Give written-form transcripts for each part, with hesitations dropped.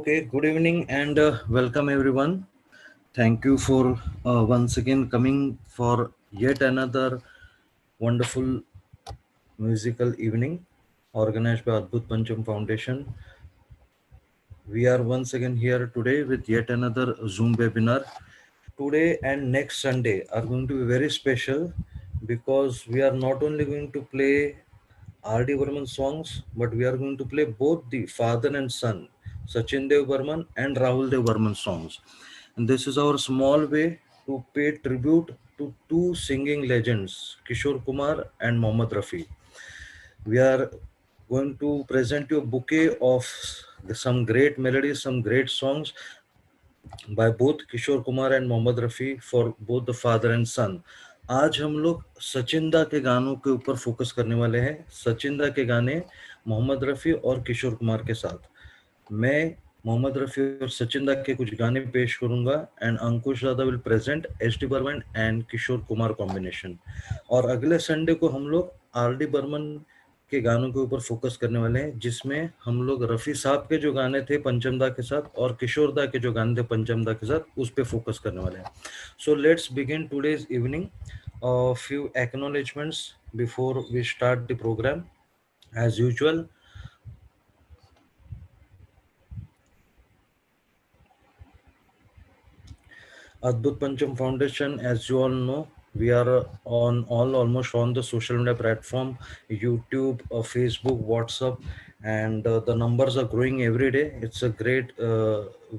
Okay, good evening and welcome everyone. Thank you for once again coming for yet another wonderful musical evening organized by Adbhut Pancham Foundation. We are once again here today with yet another Zoom webinar. Today and next Sunday are going to be very special because we are not only going to play R.D. Burman songs, but we are going to play both the father and son, Sachin Dev Burman and Rahul Dev Burman songs. And this is our small way to pay tribute to two singing legends, Kishore Kumar and Mohammad Rafi. We are going to present you a bouquet of some great melodies, some great songs by both Kishore Kumar and Mohammed Rafi for both the father and son. आज हम लोग सचिंदा के गानों के ऊपर focus करने वाले हैं. सचिंदा के गाने मोहम्मद रफ़ी और किशोर कुमार के साथ. मैं मोहम्मद रफ़ी और सचिंदा के कुछ गाने पेश करूंगा and Ankush Dada will present S D Burman and Kishore Kumar combination. और अगले संडे को हम लोग आर डी बर्मन के गानों के ऊपर फोकस करने वाले हैं, जिसमें हम लोग रफ़ी साहब के जो गाने थे पंचमदा के साथ और किशोर दा के जो गाने थे पंचमदा के साथ, उस पे फोकस करने वाले हैं. So let's begin today's evening. Few acknowledgements before we start the program. As usual, Adbhut Pancham Foundation, as you all know, we are on almost on the social media platform, YouTube, Facebook, WhatsApp, and the numbers are growing every day. It's a great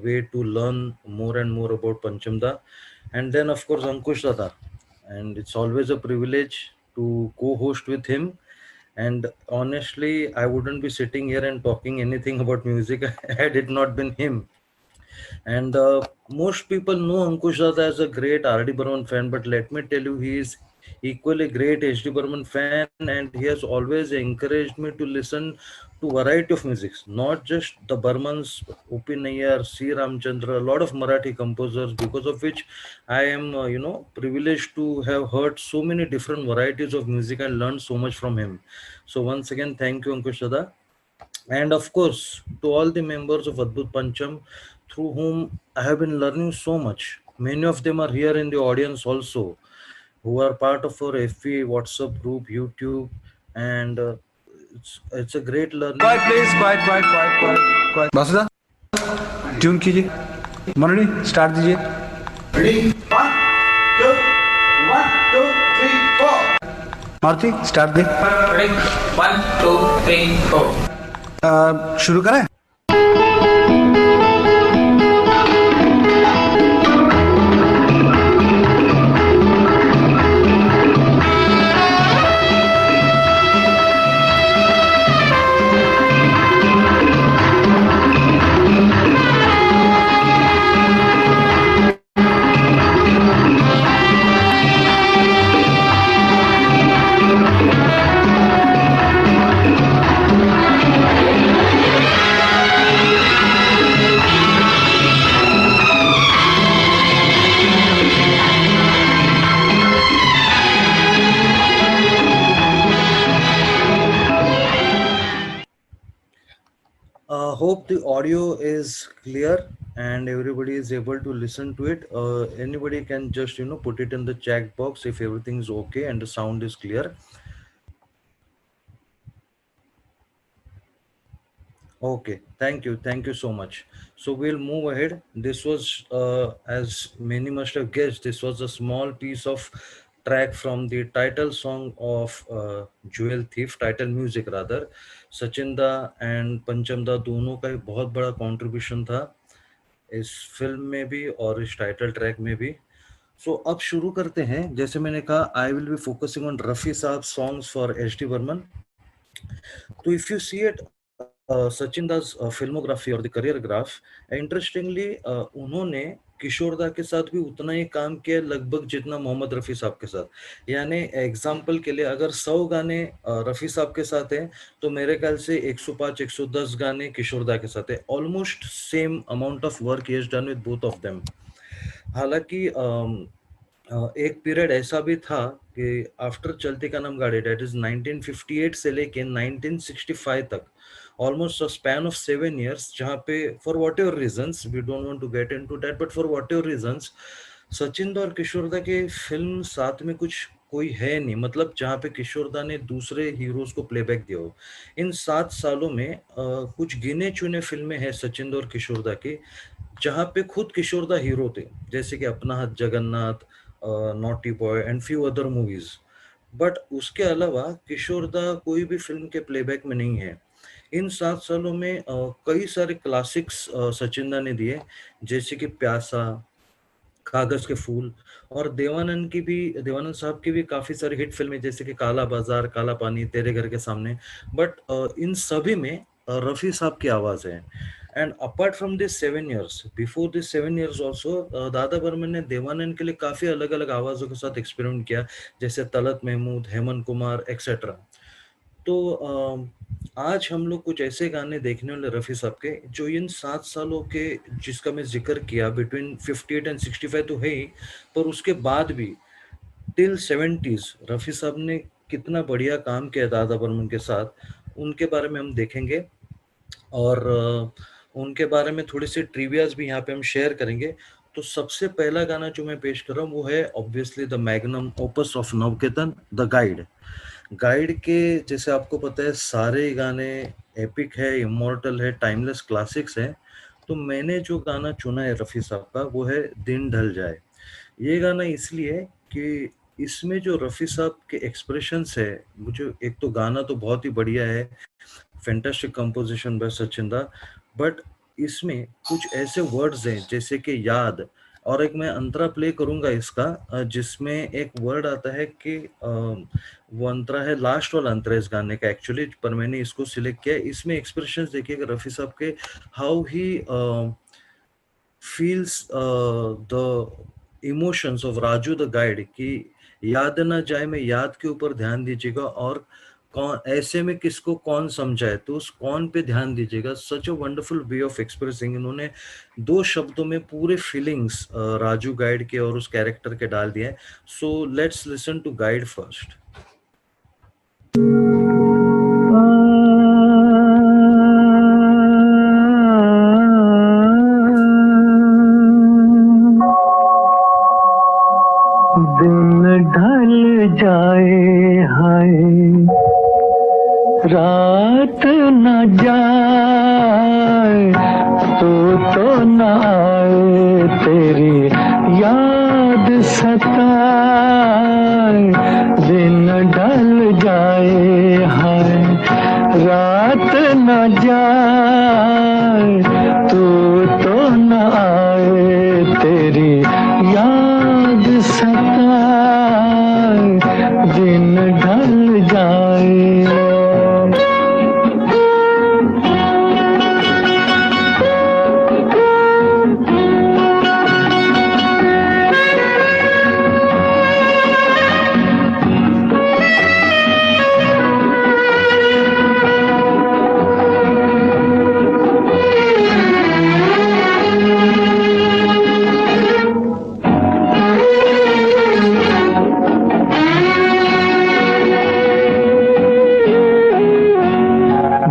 way to learn more and more about Panchamda. And then of course Ankush Dada, and it's always a privilege to co-host with him. And honestly, I wouldn't be sitting here and talking anything about music had it not been him. And most people know Ankush Dada as a great R.D. Burman fan, but let me tell you, he is equally great H.D. Burman fan, and he has always encouraged me to listen to variety of music, not just the Burmans, Upi Nayyar, C. Ramchandra, a lot of Marathi composers, because of which I am, privileged to have heard so many different varieties of music and learned so much from him. So once again, thank you, Ankush Dada. And of course, to all the members of Adbhut Pancham, through whom I have been learning so much. Many of them are here in the audience also, who are part of our FB, WhatsApp group, YouTube, and it's a great learning. Quiet, please. Quiet. Basuda, tune कीजिए. मनोनी, start दीजिए. Ready? 1, 2, 1, 2, 3, 4. Maruti, start दे. Ready? 1, 2, 3, 4. शुरू करें. Hope the audio is clear and everybody is able to listen to it. Anybody can just put it in the chat box if everything is okay and the sound is clear. Okay, thank you so much. So we'll move ahead. This was, as many must have guessed, this was a small piece of track from the title song of Jewel Thief, title music rather. Sachinda and Panchamda दोनों का एक बहुत बड़ा contribution था इस film में भी और इस टाइटल ट्रैक में भी. सो अब शुरू करते हैं. जैसे मैंने कहा, I will be focusing on Rafi Sahab songs for H D Burman. तो if you see it Sachin Das filmography और द करियर ग्राफ, इंटरेस्टिंगली उन्होंने किशोर दा के साथ भी उतना ही काम किया लगभग जितना मोहम्मद रफी साहब के साथ. यानी एग्जाम्पल के लिए अगर 100 गाने रफी साहब के साथ हैं, तो मेरे ख्याल से 105-110 गाने किशोर दा के साथ है. Almost same amount of work he has done with both of them. हालांकि एक पीरियड ऐसा भी था कि आफ्टर चलती का नाम गाड़ी, डेट इज 1958 से लेके 1965 तक almost a span of 7 years, जहाँ पे for whatever reasons, we don't want to get into that, but for whatever reasons, Sachin दा और किशोर दा के फिल्म साथ में कुछ कोई है नहीं, मतलब जहाँ पे किशोर दा ने दूसरे हीरोज को प्लेबैक दिया हो। इन 7 सालों में कुछ गिने चुने फिल्में हैं सचिन दा और किशोर दा की, जहाँ पे खुद किशोर दा हीरो थे, जैसे कि अपना हाथ Jagannath, naughty boy and few other movies. But उसके अलावा किशोर दा कोई भी फिल्म के प्लेबैक में नहीं है। इन 7 सालों में कई सारे क्लासिक्स सचिन दा ने दिए, जैसे कि प्यासा, कागज के फूल, और देवानंद साहब की भी काफी सारी हिट फिल्में, जैसे कि काला बाजार, काला पानी, तेरे घर के सामने। बट इन सभी में रफी साहब की आवाज है। And apart from this 7 years, before this 7 years also, दादा बर्मन ने देवानंद के लिए काफी अलग अलग आवाजों के साथ एक्सपेरिमेंट किया, जैसे तलत महमूद, हेमंत कुमार एक्सेट्रा। तो आज हम लोग कुछ ऐसे गाने देखने वाले रफ़ी साहब के, जो इन 7 सालों के, जिसका मैं जिक्र किया, बिटवीन 58 एंड 65 तो है ही, पर उसके बाद भी टिल 70s रफ़ी साहब ने कितना बढ़िया काम किया दादा बर्मन के साथ, उनके बारे में हम देखेंगे। और उनके बारे में थोड़ी सी ट्रिवियाज भी यहाँ पे हम शेयर करेंगे। तो सबसे पहला गाना जो मैं पेश कर रहा हूँ वो है obviously the magnum opus of Navketan, the guide. Guide के, जैसे आपको पता है, सारे गाने एपिक है, इमॉर्टल है, टाइमलेस क्लासिक्स है। तो मैंने जो गाना चुना है रफ़ी साहब का, वो है दिन ढल जाए। ये गाना इसलिए कि इसमें जो रफ़ी साहब के एक्सप्रेशंस है, मुझे एक तो गाना तो बहुत ही बढ़िया है, फैंटास्टिक कंपोजिशन बाय सचिन दा, बट इसमें कुछ ऐसे वर्ड्स हैं जैसे कि याद, और एक मैं अंतरा प्ले करूंगा इसका, जिसमें एक वर्ड आता है कि वो अंतरा है, लास्ट वाला अंतरा इस गाने का एक्चुअली, पर मैंने इसको सिलेक्ट किया। इसमें एक्सप्रेशंस देखिएगा रफ़ी साहब के, how he feels the emotions of Raju the guide, कि याद ना जाए, मैं याद के ऊपर ध्यान दीजिएगा, और कौन ऐसे में किसको कौन समझाए, तो उस कौन पे ध्यान दीजिएगा। Such a wonderful way of expressing. इन्होंने 2 शब्दों में पूरे फीलिंग्स राजू गाइड के और उस कैरेक्टर के डाल दिए। So let's listen to Guide first. दिन ढल जाए हाय, रात न जाए, तो न आए, तेरी याद सताए। दिन ढल जाए हाय, रात न जाए, तो न आए, तेरी याद सताए। दिन ढल जाए।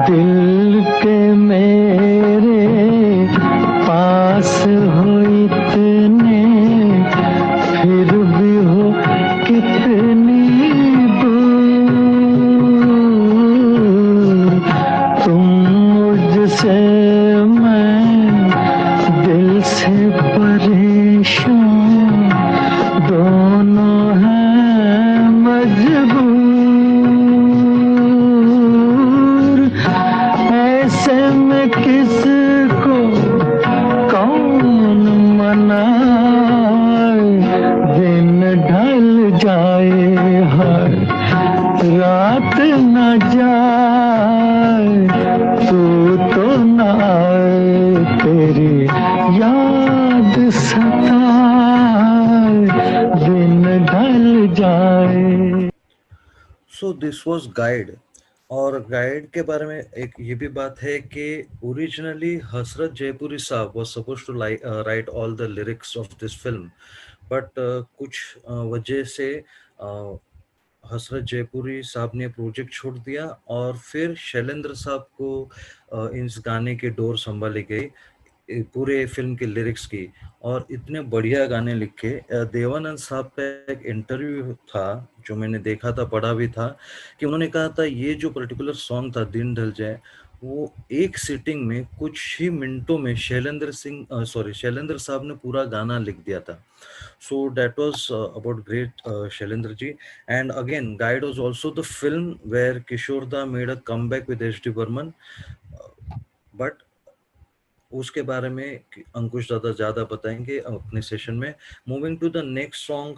दिल के मेरे पास हो इतने, फिर भी हो कितनी दूर। तुम मुझसे, मैं दिल से परेशान, दोनों हैं मजबूर। ऐसे में किसको कौन मनाए। दिन ढल जाए हर रात न जाए, तो न आए, तेरी याद सताए। दिन ढल जाए। So this was guide. और गाइड के बारे में एक ये भी बात है कि originally Hasrat Jaipuri sahab was supposed to write all the lyrics of this film, but कुछ वजह से हसरत जयपुरी साहब ने प्रोजेक्ट छोड़ दिया और फिर शैलेंद्र साहब को इस गाने की डोर संभाली गई, पूरे फिल्म के लिरिक्स की, और इतने बढ़िया गाने लिखे। देवानंद साहब का एक इंटरव्यू था जो मैंने देखा था, पढ़ा भी था, कि उन्होंने कहा था ये जो पर्टिकुलर सॉन्ग था दिन ढल जाए, वो एक सिटिंग में कुछ ही मिनटों में शैलेंद्र साहब ने पूरा गाना लिख दिया था। So that was about great Shailendra ji. And again, Guide was also the film where Kishore Da made a comeback with H.D. Burman. But उसके बारे में अंकुश दादा ज़्यादा बताएंगे अपने सेशन में। Moving to the next song,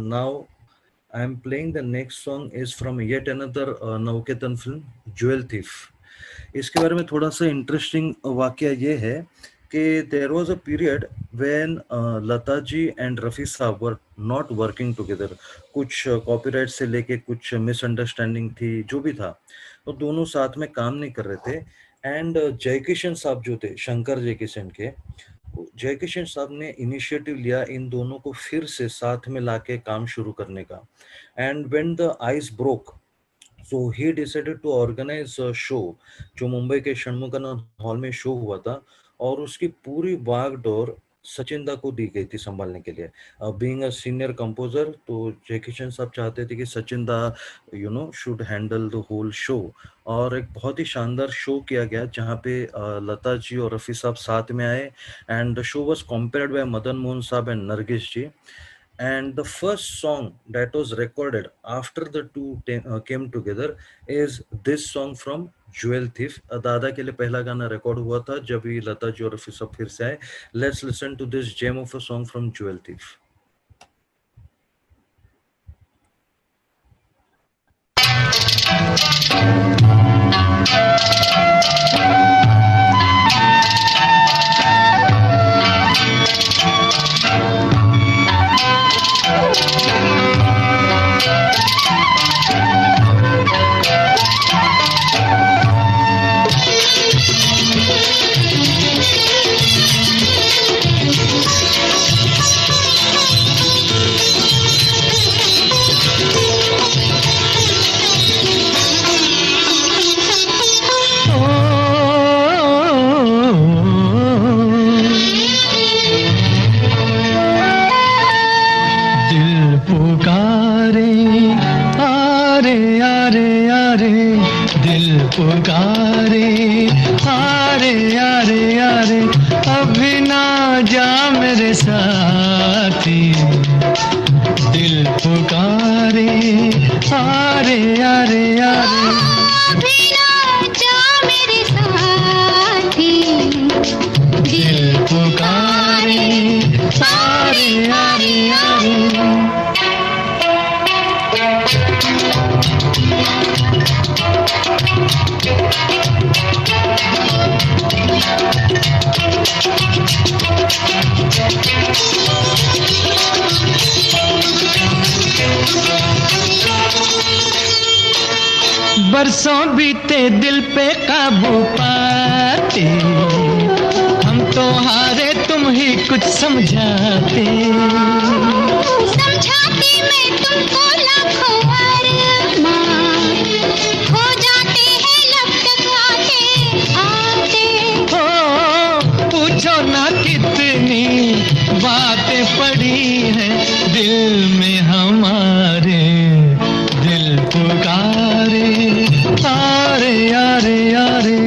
now I am playing the next song is from yet another Navketan film, Jewel Thief. इसके बारे में थोड़ा सा इंटरेस्टिंग वाकया ये है कि there was a period when Lata ji and Rafi sahab were not working together. कुछ कॉपीराइट से लेके कुछ मिसअंडरस्टैंडिंग थी, जो भी था, तो दोनों साथ में काम नहीं कर रहे थे। एंड जयकिशन साहब जो थे, शंकर जयकिशन के, जयकिशन साहब ने इनिशिएटिव लिया इन दोनों को फिर से साथ में लाके काम शुरू करने का। And when the ice broke, so he decided to organize a show, जो मुंबई के षणमुखानंद हॉल में शो हुआ था, और उसकी पूरी बागडोर सचिन दा को दी गई थी संभालने के लिए। बीइंग अ सीनियर कंपोजर, तो जयकिशन साहब चाहते थे कि Sachin da should handle the whole show. और एक बहुत ही शानदार शो किया गया जहाँ पे लता जी और रफी साहब साथ में आए, and the show was compered by Madan Mohan Sahab and Nargis ji. And the first song that was recorded after the two came together is this song from Jewel Thief. दादा के लिए पहला गाना रिकॉर्ड हुआ था जब ये लता जी और रफी साहब फिर से आए। Let's listen to this gem of a song from Jewel Thief. पुकारे आरे आरे आरे अभी ना जा मेरे साथी, दिल पुकारे आरे आरे आरे अभी ना जा मेरे साथी, दिल पुकारे आरे आरे आरे। बरसों बीते दिल पे काबू पाते, हम तो हारे तुम ही कुछ समझाते, समझाती मैं तुमको लाखों अरमान, हो जाते हैं लब तक आते आते। हो पूछो ना कितनी बातें पड़ी हैं दिल में हमारे, दिल पुकारे आरे आरे आरे।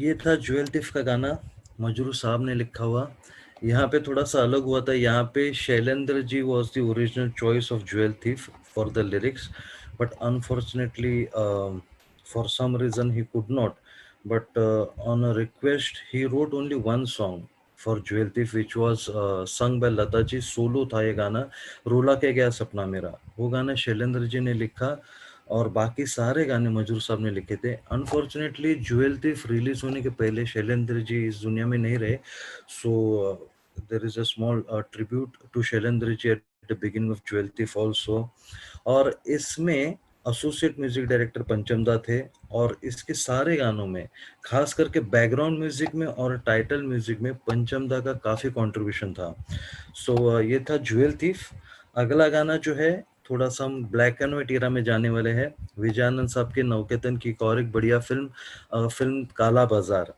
ये था ज्वेल थिफ का गाना, मजरू साहब ने लिखा हुआ। यहाँ पे थोड़ा सा अलग हुआ था, यहाँ पे Shailendra ji was the original choice of jewel thief for the lyrics, but unfortunately for some reason he could not, but on a request he wrote only one song for Jewel Thief, which was sung by Lata ji. Solo था ये गाना, रोला के गया सपना मेरा, वो गाना शैलेंद्र जी ने लिखा, और बाकी सारे गाने मजरूर साहब ने लिखे थे। अनफॉर्चुनेटली ज्वेल थिफ रिलीज होने के पहले शैलेंद्र जी इस दुनिया में नहीं रहे, so there is a small tribute to Shailendra ji at the beginning of jewel Thief also. और इसमें एसोसिएट म्यूजिक डायरेक्टर पंचम दा थे, और इसके सारे गानों में खास करके बैकग्राउंड म्यूजिक में और टाइटल म्यूजिक में पंचम दा का काफी कंट्रीब्यूशन था। सो ये था ज्वेल थीफ। अगला गाना जो है थोड़ा सा हम ब्लैक एंड व्हाइट एरा में जाने वाले हैं, विजयानंद साहब के नवकेतन की एक और एक बढ़िया फिल्म काला बाजार।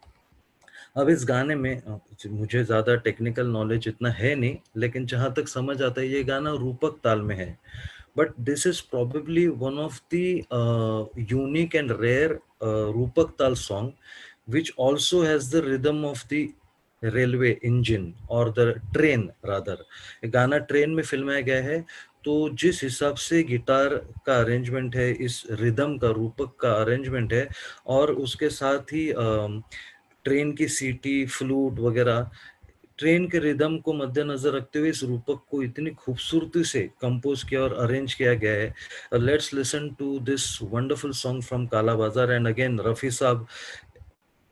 अब इस गाने में मुझे ज्यादा टेक्निकल नॉलेज इतना है नहीं, लेकिन जहां तक समझ आता है ये गाना रूपक ताल में है, but this is probably one of the unique and rare Rupak Tal song, which also has the rhythm of the railway engine or the train rather. गाना ट्रेन में फिल्माया गया है, तो जिस हिसाब से गिटार का अरेंजमेंट है, इस रिदम का, रूपक का अरेंजमेंट है, और उसके साथ ही ट्रेन की सीटी, फ्लूट वगैरह, ट्रेन के रिदम को मद्देनजर रखते हुए इस रूपक को इतनी खूबसूरती से कंपोज किया और अरेंज किया गया है। Let's listen to this wonderful song from Kala Bazaar. And again Rafi साहब,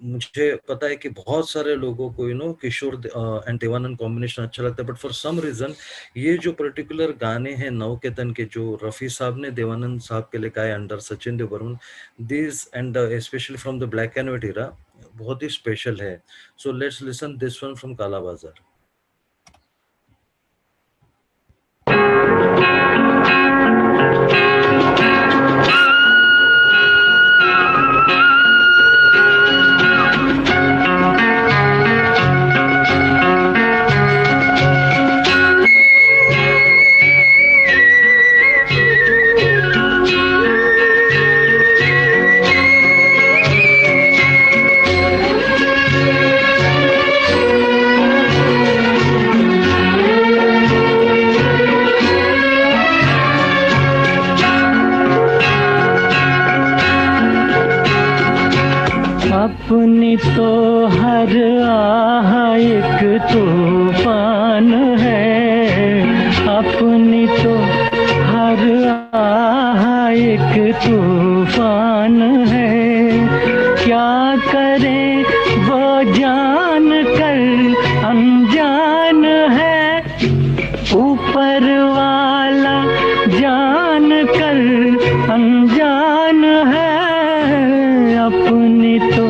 मुझे पता है कि बहुत सारे लोगों को किशोर एंड देवानंद कॉम्बिनेशन अच्छा लगता है, बट फॉर सम रीजन ये जो पर्टिकुलर गाने हैं नवकेतन के, जो रफी साहब ने देवानंद साहब के लिए गाए under Sachin Dev Burman, this and specially from the black and white era, बहुत ही स्पेशल है। So let's listen this one from Kala Bazaar. अपनी तो हर आह एक तूफान है, अपनी तो हर आह एक तूफान है, क्या करे वो जान कर अनजान है, ऊपर वाला जान कर अनजान है, अपनी तो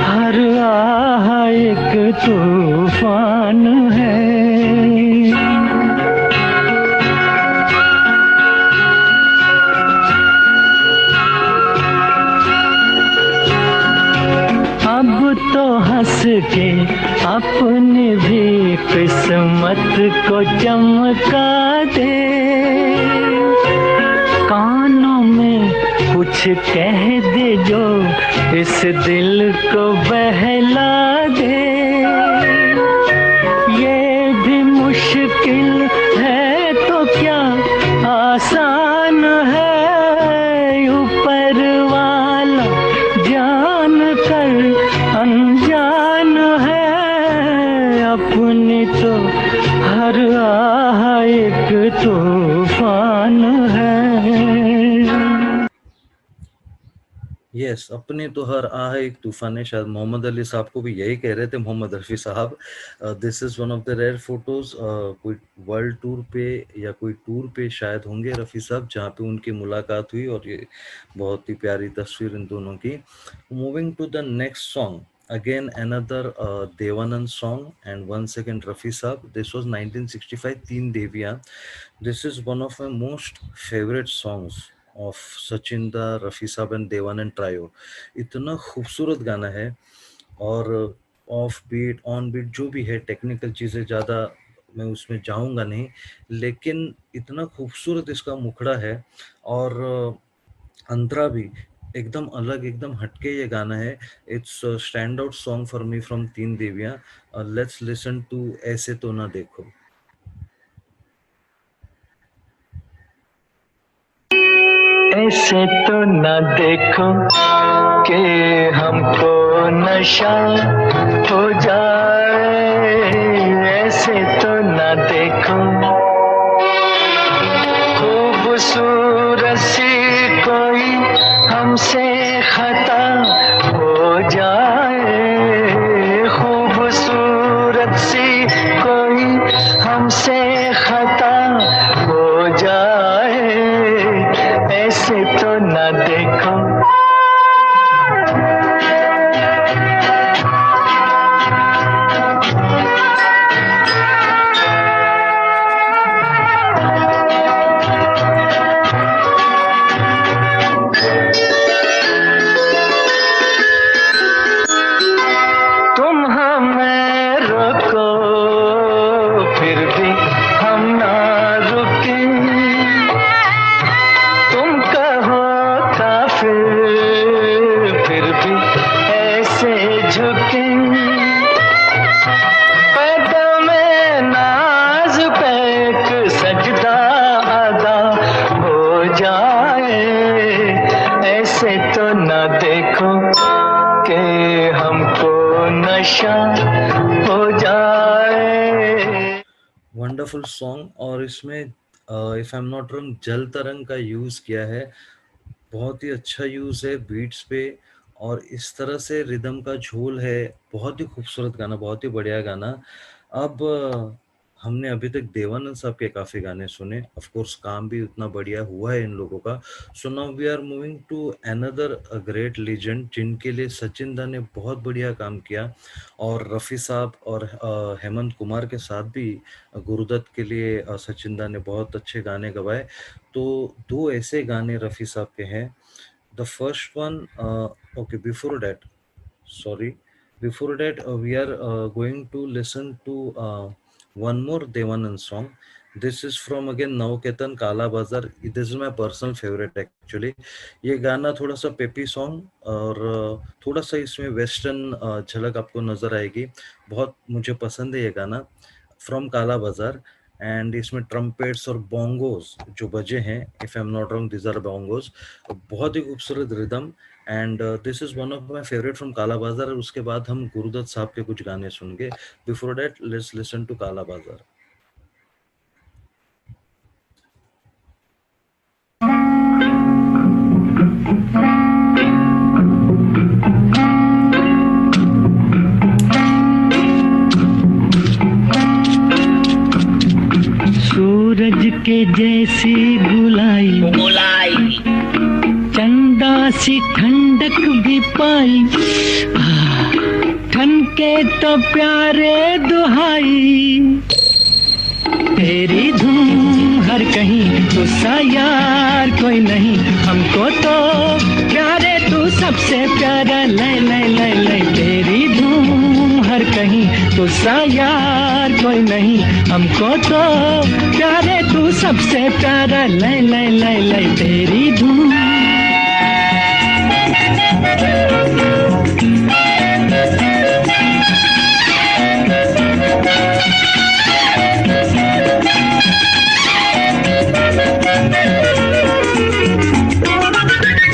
हर आह एक तूफान है। अब तो हंस के अपनी भी किस्मत को चमका दे, कानों में कुछ कह दे जो इस दिल को बहला दे, ये भी मुश्किल है तो क्या आसान है, ऊपर वाला जान कर अनजान है, अपनी तो हर आह एक तूफान है। यस, अपने तो हर आह एक तूफान है, शायद मोहम्मद अली साहब को भी यही कह रहे थे, Mohammed Rafi sahab. This is one of the rare photos, कोई वर्ल्ड टूर पे या कोई टूर पे शायद होंगे रफी साहब, जहाँ पे उनकी मुलाकात हुई, और ये बहुत ही प्यारी तस्वीर इन दोनों की। Moving to the next song, again another Devanand song and once again Rafi Saab. This was 1965, Teen Deviyan. This is one of my most favorite songs of Sachin Da, Rafi Saab and Devanand trio. इतना खूबसूरत गाना है, और off beat on beat जो भी है, technical चीज़ें ज़्यादा मैं उसमें जाऊंगा नहीं, लेकिन इतना खूबसूरत इसका मुखड़ा है, और अंतरा भी एकदम अलग, एकदम हटके ये गाना है। It's stand out song for me from तीन देवियां। लेट्स लिसन टू ऐसे तो ना देखो। ऐसे तो ना देखो कि हमको नशा हो जाए, ऐसे तो ना देखो खूबसूरत सी कोई हमसे खता हो जाए, खूबसूरत सी कोई हमसे खता हो जाए, ऐसे तो झुके कदम नाज पे एक सजदा अदा हो जाए, ऐसे तो न देखो कि हमको नशा हो जाए। Wonderful song. और इसमें if I am not wrong जल तरंग का यूज किया है, बहुत ही अच्छा यूज है बीट्स पे, और इस तरह से रिदम का झोल है। बहुत ही खूबसूरत गाना, बहुत ही बढ़िया गाना। अब हमने अभी तक देवानंद साहब के काफी गाने सुने, ऑफ कोर्स काम भी उतना बढ़िया हुआ है इन लोगों का। So now we are moving to another great legend, जिनके लिए सचिन दा ने बहुत बढ़िया काम किया, और रफ़ी साहब और हेमंत कुमार के साथ भी गुरुदत्त के लिए सचिन दा ने बहुत अच्छे गाने गवाए। तो दो ऐसे गाने रफ़ी साहब के हैं। The first one, okay before that, sorry, before that we are going to listen to one more Devanand song. This is from again Navketan Kala Bazar. This is my personal favorite actually. ये गाना थोड़ा सा peppy song, और थोड़ा सा इसमें western झलक आपको नजर आएगी। बहुत मुझे पसंद है ये गाना, फ्रॉम काला बाजार। एंड इसमें ट्रम्पेट्स और बोंगोस जो बजे हैं, if I am not wrong this are bongos, बहुत ही खूबसूरत rhythm. And this is one of my favourite from Kala Bazaar. उसके बाद हम गुरुदत्त साहब के कुछ गाने सुनेंगे। Before that let's listen to Kala Bazaar. सूरज के जैसी बुलाई चंदा सी ठंडक भी पाई, ठनके तो प्यारे दुहाई, तेरी धूम हर कहीं तुझसा यार कोई नहीं, हमको तो प्यारे तू सबसे प्यारा, लय लय लय लय, तेरी धूम हर कहीं तुझसा यार कोई नहीं, हमको तो प्यारे तू सबसे प्यारा, लय लय लय लय, तेरी धूम।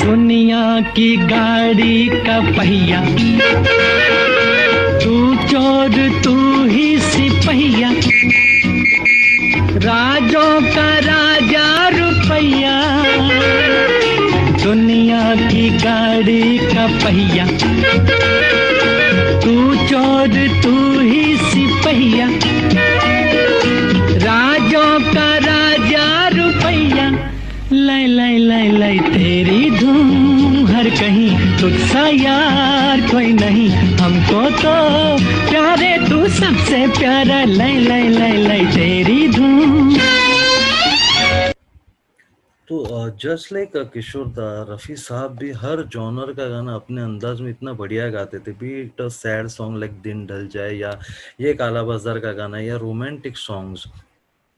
दुनिया की गाड़ी का पहिया, तू चोर तू ही सिपहिया, राजों का राजा रुपैया, दुनिया की गाड़ी का पहिया, तू चोर तू ही सिपहिया, राजों का राजा रुपैया, लय लय लय लय, तेरी धूम हर कहीं तुझसा यार कोई नहीं, हमको तो प्यारे तू सबसे प्यारा, लय लय लय लय, तेरी धूम। तो जस्ट लाइक किशोर दा, रफ़ी साहब भी हर जॉनर का गाना अपने अंदाज में इतना बढ़िया गाते थे। B it a sad song like दिन ढल जाए, या ये काला बाजार का गाना, या रोमांटिक सॉन्ग्स,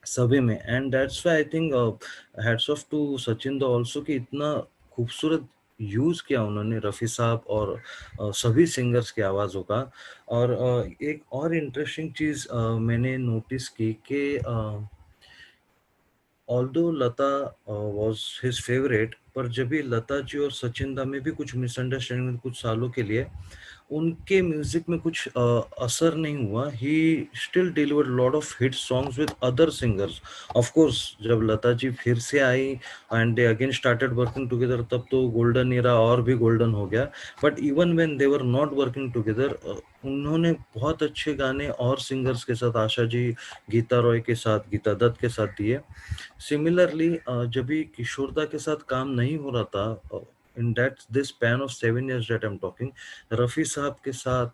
सभी में। And that's why I think hats off to Sachin da also, कि इतना खूबसूरत यूज किया उन्होंने रफ़ी साहब और सभी सिंगर्स की आवाज़ों का। और एक और इंटरेस्टिंग चीज़ मैंने नोटिस की कि although Lata was his favourite, पर जब भी लता जी और सचिन दा में भी कुछ मिसअंडरस्टैंडिंग कुछ सालों के लिए, उनके म्यूजिक में कुछ असर नहीं हुआ। He still delivered lot of hit songs with other singers. Of course जब लता जी फिर से आई and they again started working together, तब तो गोल्डन एरा और भी गोल्डन हो गया। But even when they were not working together, उन्होंने बहुत अच्छे गाने और सिंगर्स के साथ, आशा जी, गीता रॉय के साथ, गीता दत्त के साथ दिए। सिमिलरली जब भी किशोरदा के साथ काम नहीं हो रहा था, in that this span of 7 years that I am talking, Rafi साहब के साथ,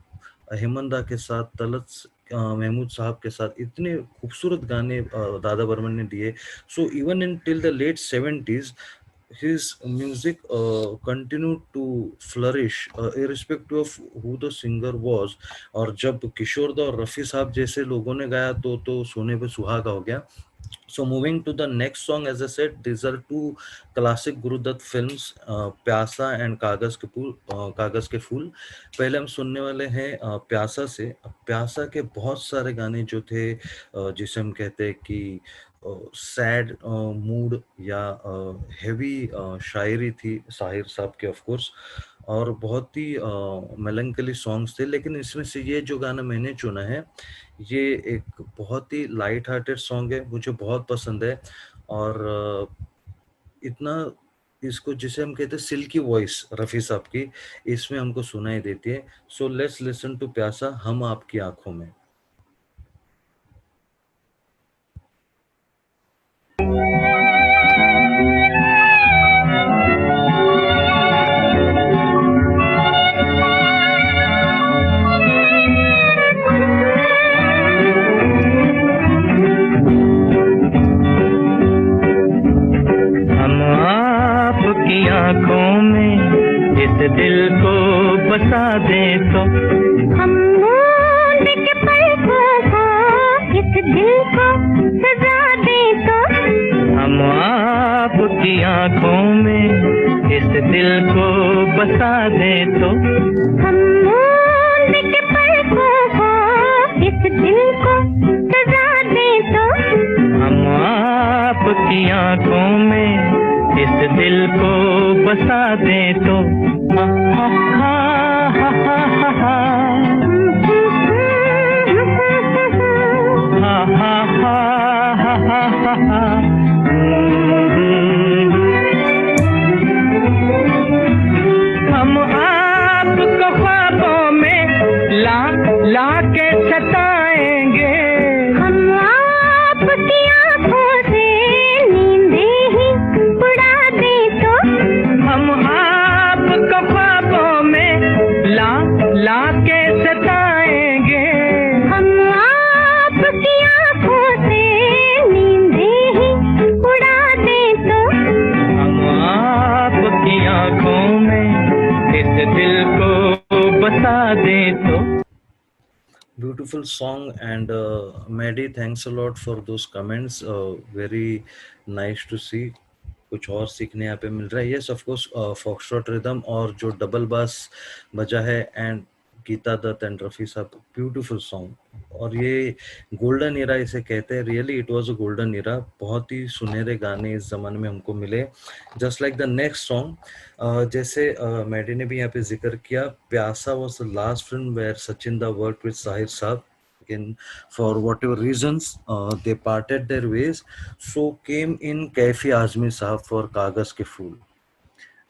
हेमंदा के साथ, तलत महमूद साहब के साथ इतने खूबसूरत गाने दादा बर्मन ने दिए। So even in till the late 70s his music continued to flourish irrespective of who the singer was। और जब किशोरदा और रफ़ी साहब जैसे लोगों ने गाया तो सोने पे सुहागा हो गया। So moving to the next song, as I said, these are two classic Gurudutt films, प्यासा and कागज के फूल. पहले हम सुनने वाले हैं प्यासा से. प्यासा के बहुत सारे गाने जो थे, जिसे हम कहते हैं कि सैड मूड या हेवी शायरी थी साहिर साहब के, ऑफ कोर्स, और बहुत ही मेलंकली सॉन्ग्स थे. लेकिन इसमें से ये जो गाना मैंने चुना है, ये एक बहुत ही लाइट हार्टेड सॉन्ग है, मुझे बहुत पसंद है. और इतना इसको, जिसे हम कहते हैं सिल्की वॉइस रफ़ी साहब की, इसमें हमको सुनाई देती है. सो लेट्स लिसन टू प्यासा, हम आपकी आंखों में. आँखों में इस दिल को बसा दे तो हम मूंद के पलकों को इस दिल को सजा दे तो हम आपकी आँखों में इस दिल को बसा दे तो हम मूंद के पलकों को इस दिल को सजा दे तो हम आपकी आँखों में इस दिल को बसा दे तो. हा हा हा हा हा हा हा हा हा हा हा. हम आपको ख्वाबों में ला ला के सताएंगे. हम आपकी आँखों से नींदें ही उड़ा दे तो हम आपको ख्वाबों में ला ला के सताएंगे. हम आपकी आँखों से नींदें ही उड़ा दे तो हम आपकी आँखों में इस दिल को बसा दे तो. Beautiful song, and Maddie, thanks a lot for those comments. Very nice to see. कुछ और सीखने यहाँ पे मिल रहा है. Yes, of course, foxtrot rhythm और जो डबल बास बजा है, एंड गीता दत्त एंड रफ़ी साहब, ब्यूटीफुल सॉन्ग. और ये गोल्डन इरा इसे कहते हैं. Really it was a golden era. बहुत ही सुनहरे गाने इस जमाने में हमको मिले. Just like the next song, जैसे मैडी ने भी यहाँ पे जिक्र किया, Pyaasa was the last film where Sachin da work with Sahir साहब. Again, for whatever reasons, they parted their ways. So came in Kaifi Azmi Sahab for Kaagaz Ke Phool,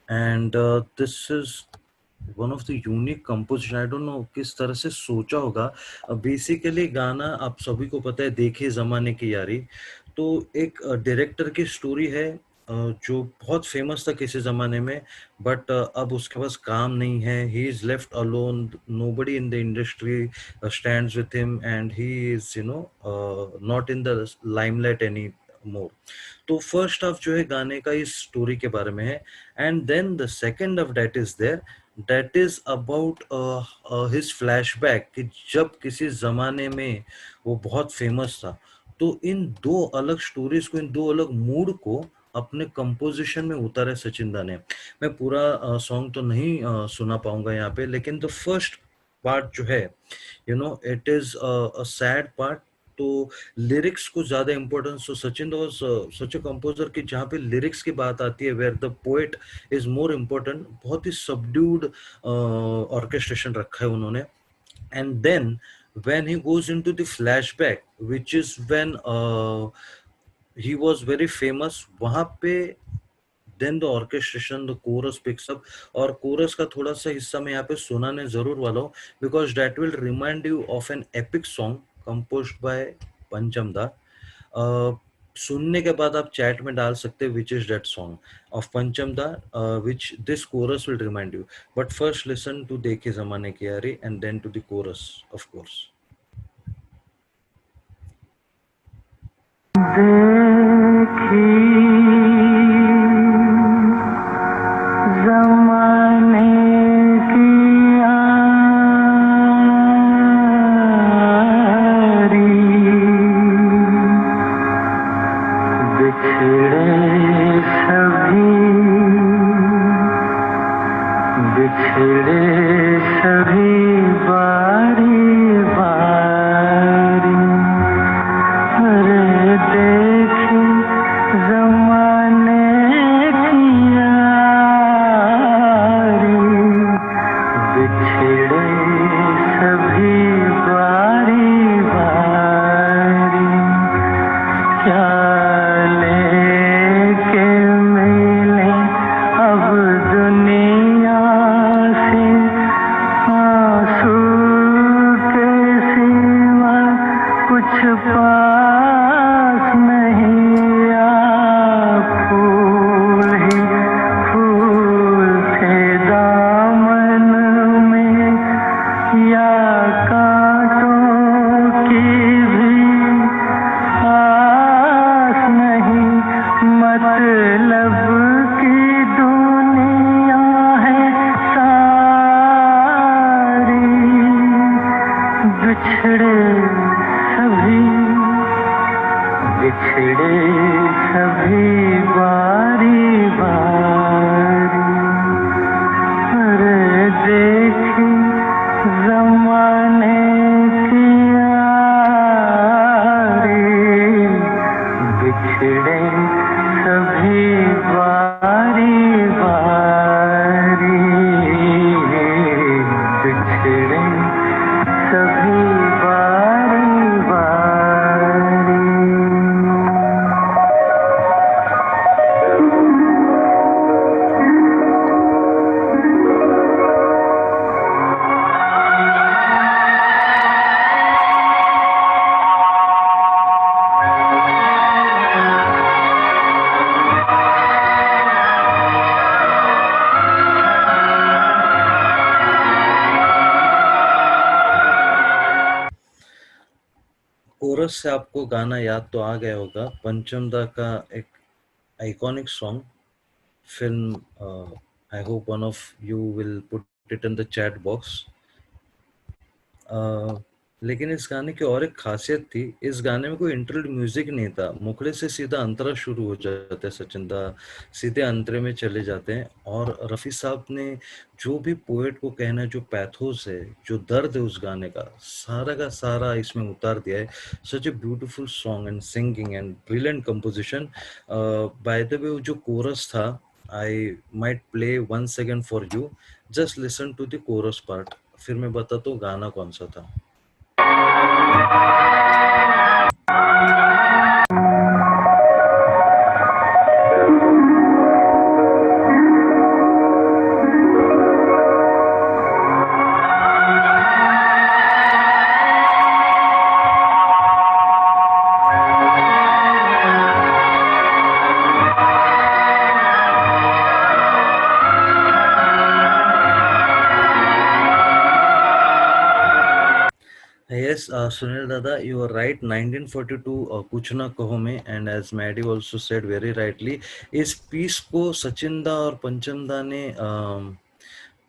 and this is one of the unique composition. I don't know किस तरह से सोचा होगा. Basically गाना आप सभी को पता है, देखे जमाने की यारी. तो एक डायरेक्टर की स्टोरी है, जो बहुत फेमस था किसी ज़माने में, बट अब उसके पास काम नहीं है. He is left alone, nobody in the industry stands with him, and he is not in the limelight any more. तो फर्स्ट हाफ जो है गाने का इस स्टोरी के बारे में है, and then the second half that is there, that is about his flashback, कि जब किसी ज़माने में वो बहुत फेमस था. तो इन दो अलग स्टोरीज को, इन दो अलग मूड को अपने कंपोजिशन में उतारे सचिन दा ने. मैं पूरा सॉन्ग तो नहीं सुना पाऊंगा यहाँ पे, लेकिन द फर्स्ट पार्ट जो है, it is a sad part. तो लिरिक्स को ज्यादा इंपॉर्टेंस, तो Sachin was such a composer कि जहाँ पे लिरिक्स की बात आती है, where the poet is more important. बहुत ही सबड्यूड ऑर्केस्ट्रेशन रखा है उन्होंने. And then when he goes into the flashback, which is when he was very famous, वहाँ पे then the orchestration, the chorus picks up. और chorus का थोड़ा सा हिस्सा मैं यहाँ पे सुनाने जरूर वाला हूँ, because that will remind you of an epic song composed by पंचम दा. सुनने के बाद आप चैट में डाल सकते हैं which is that song of पंचम दा, which this chorus will remind you. But first listen to देखे जमाने की यारी, and then to the chorus, of course. कांटों की भी आस नहीं, मतलब की दुनिया है सारी। बिछड़े सभी बारी बारी, अरे देखी ज़माने की यारी। बिछड़े सभी बारी बारी, बिछड़े सभी बारी बारी। कोरस से आपको गाना याद तो आ गया होगा, पंचमदा का एक iconic song film. I hope one of you will put it in the chat box. लेकिन इस गाने की और एक खासियत थी, इस गाने में कोई इंटरलूड म्यूजिक नहीं था, मुखड़े से सीधा अंतरा शुरू हो जाता है, सचिन दा सीधे अंतरे में चले जाते हैं। और रफ़ी साहब ने जो भी पोएट को कहना है, जो पैथोस है, जो दर्द है उस गाने का सारा इसमें उतार दिया है। Such a beautiful song and singing and brilliant composition. By the way वो जो कोरस था, I might play 1 second for you, just listen to the chorus part, फिर मैं बताता हूँ गाना कौन सा था। Yes, Sunil Dada, you are right. 1942 कुछ ना कहो में, and as Maddie also said very rightly, इस पीस को सचिन दा और पंचम दा ने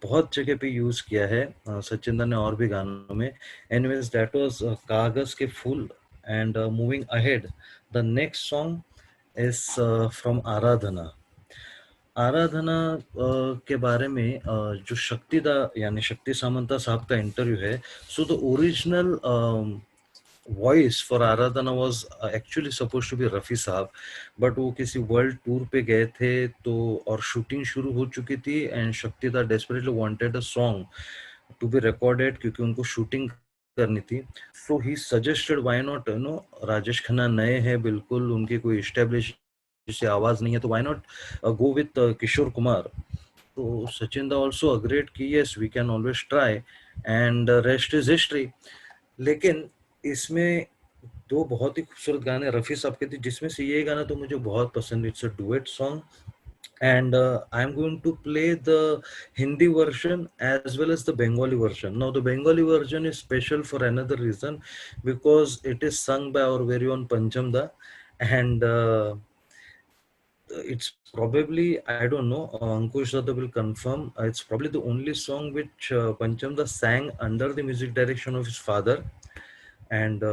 बहुत जगह पे यूज किया है, सचिन दा ने और भी गानों में। Anyways, that was कागज के फूल, and moving ahead, the next song is from आराधना। आराधना के बारे में जो शक्तिदा यानी शक्ति सामंता साहब का इंटरव्यू है, so the original voice for Aradhana was actually suppose to be Rafi sahab, but वो किसी वर्ल्ड टूर पे गए थे तो और शूटिंग शुरू हो चुकी थी, and Shaktida desperately wanted a song to be recorded क्योंकि उनको शूटिंग करनी थी। So he suggested why not, you know, Rajesh Khanna नए हैं बिल्कुल, उनकी कोई एस्टेब्लिश जिसे आवाज नहीं है, तो why not go with Kishore Kumar. तो सचिन दा ऑल्सो अग्रेड की yes we can always try, and rest is history. लेकिन इसमें दो बहुत ही खूबसूरत गाने रफ़ी साहब के थे, जिसमें से ये गाना तो मुझे बहुत पसंद है, it's a duet song, and I'm going to play the Hindi version as well as the Bengali version. Now the Bengali version is special for another reason, because it is sung by our very own Pancham Da, and it's probably, I don't know, Ankush Dada will confirm, it's probably the only song which Pancham Da sang under the music direction of his father, and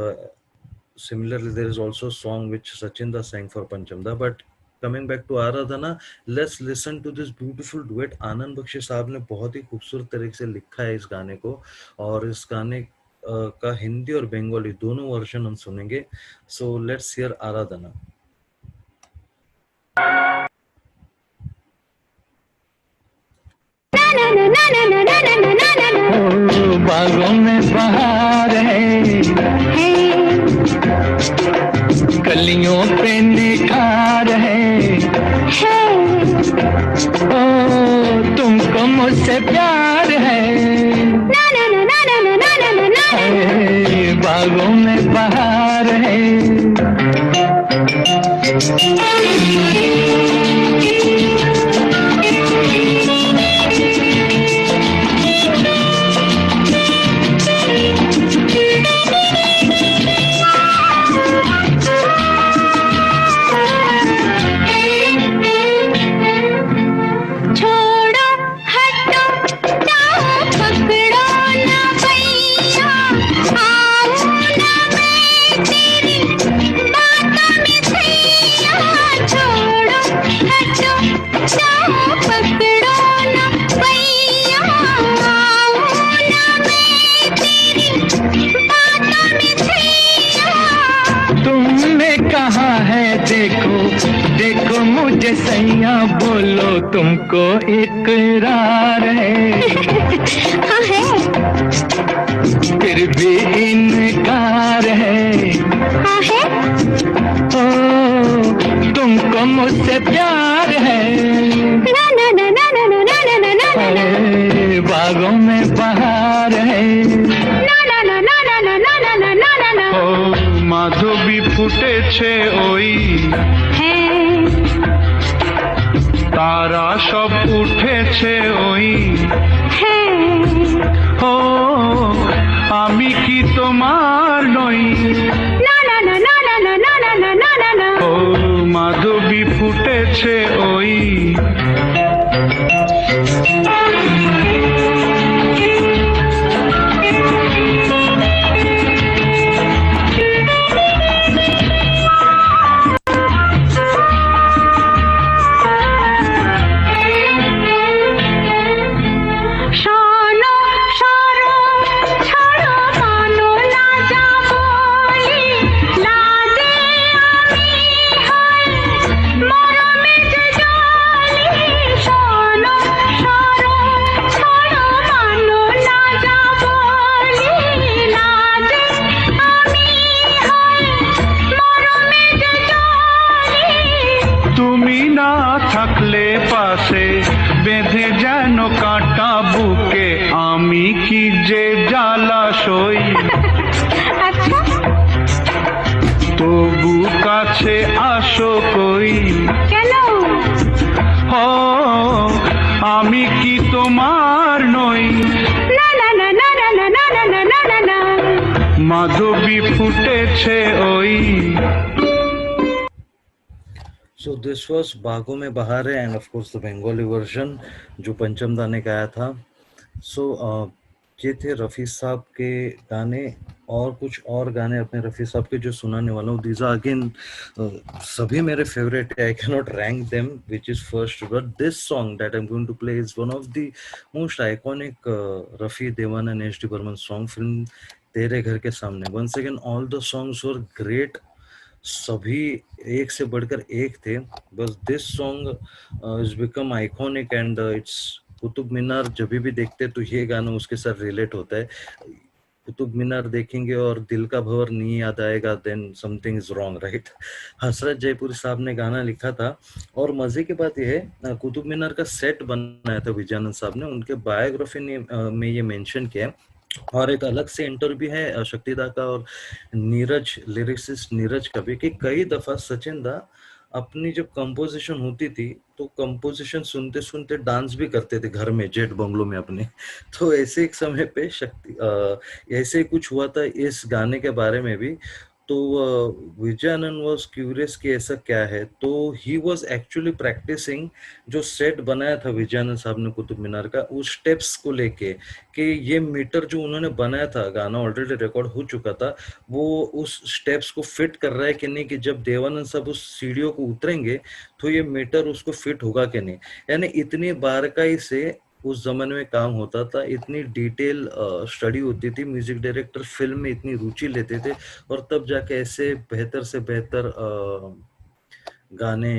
similarly there is also a song which Sachin Da sang for Pancham Da. But coming back to Aradhana, let's listen to this beautiful duet. आनंद बख्शी साहब ने बहुत ही खूबसूरत तरीके से लिखा है इस गाने को, और इस गाने का हिंदी और बंगाली दोनों वर्जन हम सुनेंगे। So let's hear आराधना। बागों में बहार है, कलियों पे निखार है, ओ तुमको मुझसे प्यार है, बागों में बहार है। मुझे सैया बोलो तुमको इकरार है। हाँ है। फिर भी इनकार है। हाँ है। ओ तुमको मुझसे प्यार है। ना ना ना ना ना ना ना ना ना ना ना। अरे बागों में बहार है। ना ना ना ना ना ना ना ना ना ना ना ना। ও মাধবী ফুটেছে ওই है তারা সব উঠেছে ওই है ও আমি কি তোমার নই ना ना ना ना ना ना ना ना ना ना ना ना। ও মাধবী ফুটেছে ওই শোনো সরো ছাড়ো মানো না যা বলি লাজে আমি হই মরমে যে জলি। শোনো সরো ছাড়ো মানো না যা বলি লাজে আমি হই মরমে যে জলি। তুমি না থাকলে পাশে বেঁধে যেন কাঁটা বুকে আমি কি যে জ্বালা সই আচ্ছা তবু কাছে আসো কই কেন ও আমি কি তোমার নই না না না না না না না না না না না না। মাধবী ফুটেছে ওই So this was बागों में बहार है and of course the Bengali version जो पंचम दा ने गाया था. So ये थे रफ़ी साहब के गाने और कुछ और गाने अपने रफ़ी साहब के जो सुनाने वाला हूँ. These are again सभी मेरे favorite है. I cannot rank them which is first, but this song that I'm going to play is one of the most iconic Rafi Dewan and H.D. Burman song film तेरे घर के सामने. Once again all the songs were great. सभी एक से बढ़कर एक थे. बस this song is become iconic and it's Qutub Minar जब भी देखते तो ये गाना उसके साथ रिलेट होता है. कुतुब मीनार देखेंगे और दिल का भंवर नहीं याद आएगा then something is wrong right. Hasrat Jaipuri साहब ने गाना लिखा था और मजे की बात यह है कुतुब मीनार का सेट बनाया था विजयानंद साहब ने. उनके बायोग्राफी में ये मेंशन किया है और एक अलग से इंटरव्यू है शक्तिदा का और नीरज लिरिक्सिस्ट नीरज का भी कि कई दफा सचिन दा अपनी जब कंपोजिशन होती थी तो कंपोजिशन सुनते सुनते डांस भी करते थे घर में जेट बंगलो में अपने. तो ऐसे एक समय पे ऐसे कुछ हुआ था इस गाने के बारे में भी. तो विजयानंद वाज क्यूरियस कि ऐसा क्या है तो ही वाज एक्चुअली प्रैक्टिसिंग जो सेट बनाया था विजयानंद साहब ने कुतुब मीनार का उस स्टेप्स को लेके कि ये मीटर जो उन्होंने बनाया था गाना ऑलरेडी रिकॉर्ड हो चुका था वो उस स्टेप्स को फिट कर रहा है कि नहीं कि जब देवानंद साहब उस सीढ़ियों को उतरेंगे तो ये मीटर उसको फिट होगा कि नहीं. यानी इतनी बारीकाई से उस जमाने में काम होता था. इतनी डिटेल स्टडी होती थी. म्यूजिक डायरेक्टर फिल्म में इतनी रुचि लेते थे और तब जाके ऐसे बेहतर से बेहतर गाने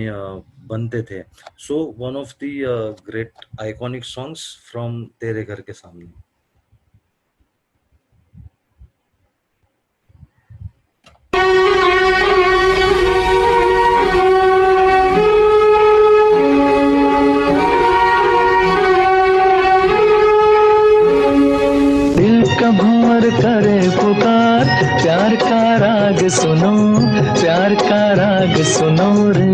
बनते थे. So one of the great iconic songs from तेरे घर के सामने. भंवर करे पुकार प्यार का राग सुनो प्यार का राग सुनो रे.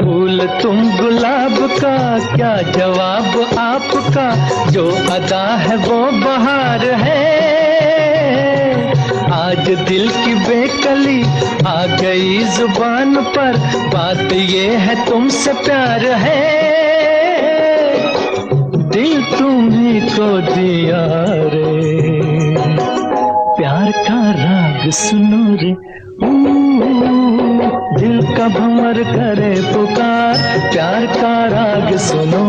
फूल तुम गुलाब का क्या जवाब आपका जो अदा है वो बहार है. आज दिल की बेकली आ गई जुबान पर बात ये है तुमसे प्यार है. दिल तुम्ही को दिया रे प्यार का राग सुनो रे. दिल का भंवर करे पुकार, प्यार का राग सुनो,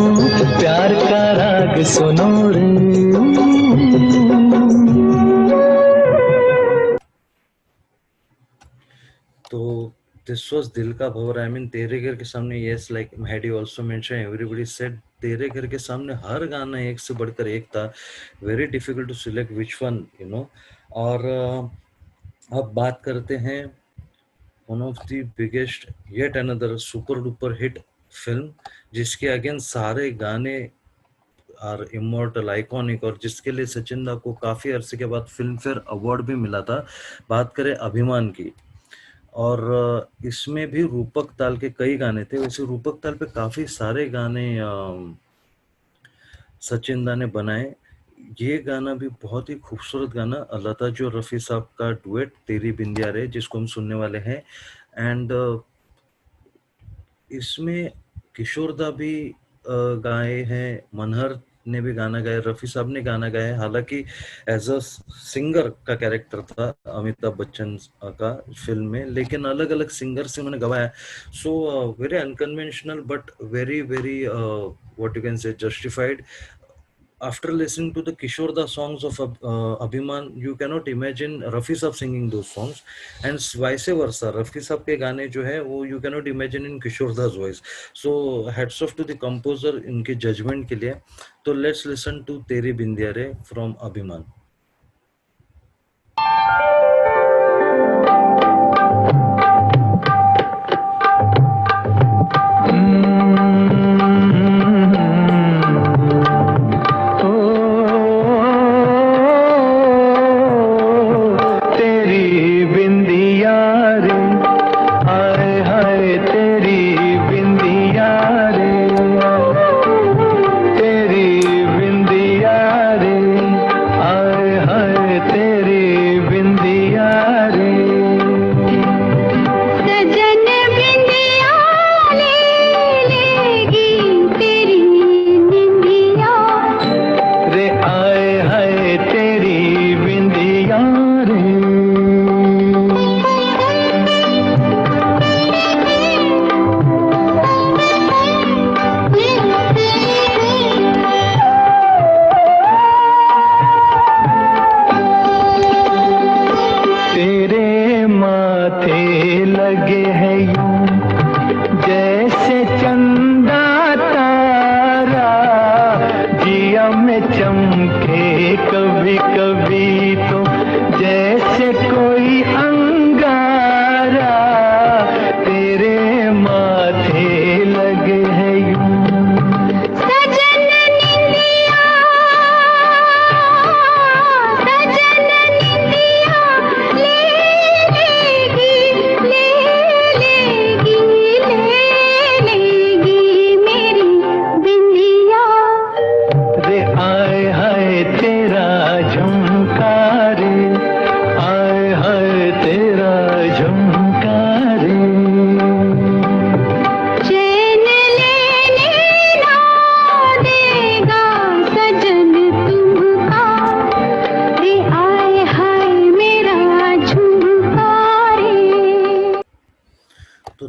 प्यार का राग सुनो रे। तो this was दिल का भंवर। I mean तेरे घर के सामने, yes, like Hedy also mentioned, everybody said तेरे घर के सामने हर गाना एक से बढ़कर एक था। Very difficult to select which one, you know। और अब बात करते हैं one of the biggest yet another super duper hit film, जिसके अगेन सारे गाने आर इमोर्टल आइकॉनिक, और जिसके लिए सचिन दा को काफी अरसे के बाद फिल्म फेयर अवार्ड भी मिला था। बात करें अभिमान की, और इसमें भी रूपक ताल के कई गाने थे। वैसे रूपक ताल पे काफी सारे गाने सचिन दा ने बनाए। ये गाना भी बहुत ही खूबसूरत गाना, लता जी और रफी साहब का डुएट तेरी बिंदिया रे, जिसको हम सुनने वाले हैं। एंड इसमें किशोर दा भी गाए हैं, मनहर ने भी गाना गाया, रफी साहब ने गाना गाया। हालांकि एज अ सिंगर का कैरेक्टर था अमिताभ बच्चन का फिल्म में, लेकिन अलग अलग सिंगर से उन्होंने गवाया। So very unconventional but very very what you can say justified. After listening to the Kishore Da songs of Abhiman, you cannot imagine Rafi Saab singing those songs, and vice versa. Rafi Saab के गाने जो है वो you cannot imagine in Kishore Da's voice. So hats off to the composer इनके judgment के लिए। तो let's listen to तेरी बिंदिया रे from Abhiman।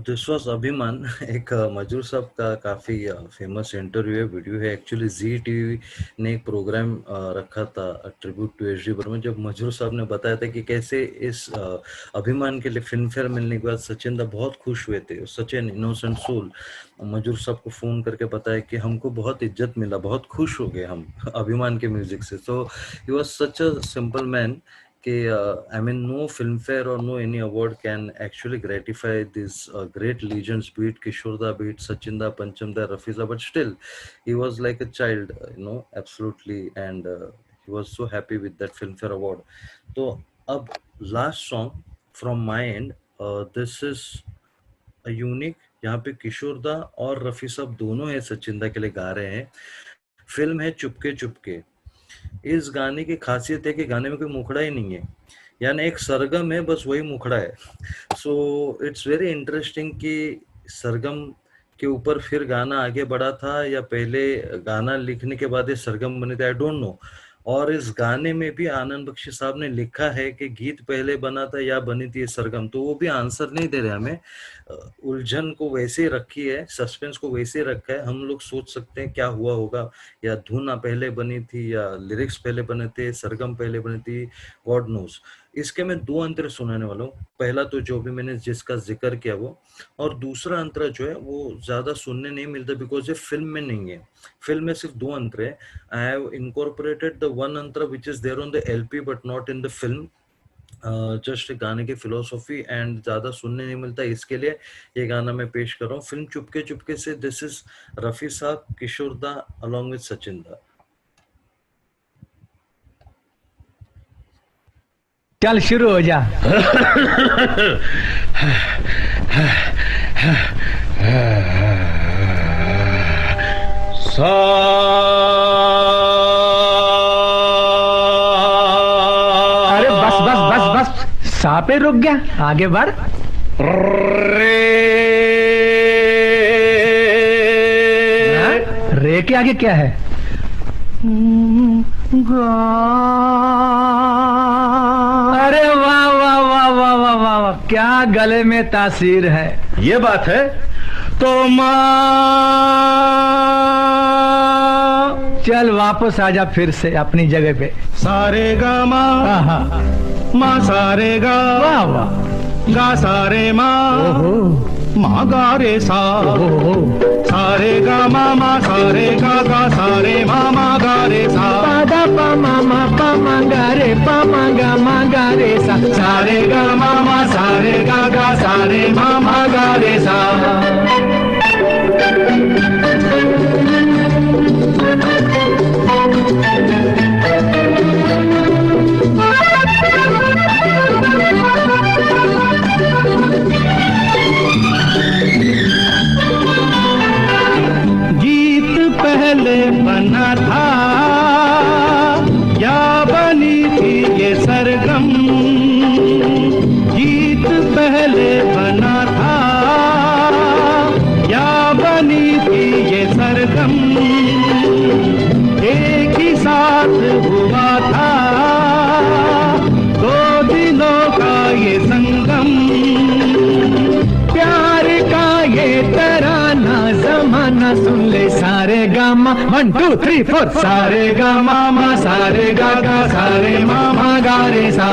दिस वाज अभिमान। एक मजरूर साहब का काफ़ी फेमस इंटरव्यू है, वीडियो है। एक्चुअली जी टीवी ने एक प्रोग्राम रखा था tribute to H D Burman, जब मजरूर साहब ने बताया था कि कैसे इस अभिमान के लिए फिल्म फेयर मिलने के बाद सचिन दा बहुत खुश हुए थे। सचिन इनोसेंट सोल मजरूर साहब को फ़ोन करके बताया कि हमको बहुत इज्जत मिला, बहुत खुश हो गए हम अभिमान के म्यूजिक से। So he was such a simple man कि I mean no filmfare or no any award can actually gratify these great legends, be it Kishore Da, be it Sachin Da, Pancham Da, Rafi Da, but still he was like a child, you know, absolutely, and he was so happy with that filmfare award. So अब last song from my end, this is a unique, यहाँ पे किशोर दा और रफी साहब दोनों है सचिन दा के लिए गा रहे हैं। फिल्म है चुपके चुपके। इस गाने की खासियत है कि गाने में कोई मुखड़ा ही नहीं है, यानी एक सरगम है, बस वही मुखड़ा है। सो इट्स वेरी इंटरेस्टिंग कि सरगम के ऊपर फिर गाना आगे बढ़ा था या पहले गाना लिखने के बाद ये सरगम बने थे, आई डोंट नो। और इस गाने में भी आनंद बख्शी साहब ने लिखा है कि गीत पहले बना था या बनी थी ये सरगम, तो वो भी आंसर नहीं दे रहे हमें। उलझन को वैसे ही रखी है, सस्पेंस को वैसे ही रखा है। हम लोग सोच सकते हैं क्या हुआ होगा, या धुन पहले बनी थी या लिरिक्स पहले बने थे, सरगम पहले बनी थी, गॉड नोज। इसके मैं दो अंतर सुनाने वाला हूँ। पहला तो जो भी मैंने जिसका जिक्र किया वो, और दूसरा अंतर जो है वो ज्यादा सुनने नहीं मिलता बिकॉज ये फिल्म में नहीं है। फिल्म में सिर्फ दो अंतर है। I have incorporated the one अंतर which is there on the LP but not in the film. Just गाने की फिलोसॉफी एंड ज्यादा सुनने नहीं मिलता, इसके लिए ये गाना मैं पेश कर रहा हूँ। फिल्म चुपके चुपके से। दिस इज रफी साहब, किशोर दा अलॉन्ग विद सचिन दा। चल शुरू हो जा। अरे बस बस बस बस, सा पे रुक गया, आगे बढ़। रे के आगे क्या है? अरे वाह वाह वाह वाह वाह वाह वाह, क्या गले में तासीर है। ये बात है तो चल वापस आजा फिर से अपनी जगह पे। सारे गा मा मा सारे गा, वाह वाह, गा सारे मा ओहो मा गा रे सा, ओहो, सारे गा मा सारे गा सारे मा गा रे सा, पादा पा मा गा रे पा मा गा रे सा, सारे गा मा सारे गा सारे मा गा रे सा। गीत पहले बना था या बनी थी ये सरगम, गीत पहले बना था या बनी थी ये सरगम, एक ही साथ हुआ था दो दिलों का ये संगम, प्यार का ये तराना जमाना सुन ले। सारे गा मा 1 2 3 4, सारे गा मा सारे गा सारे मा गा रे सा।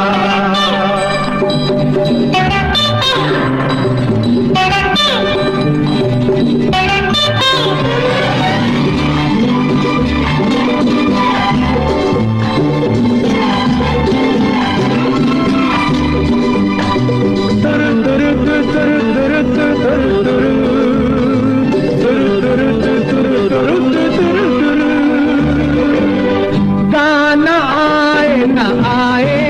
गाना आए न आए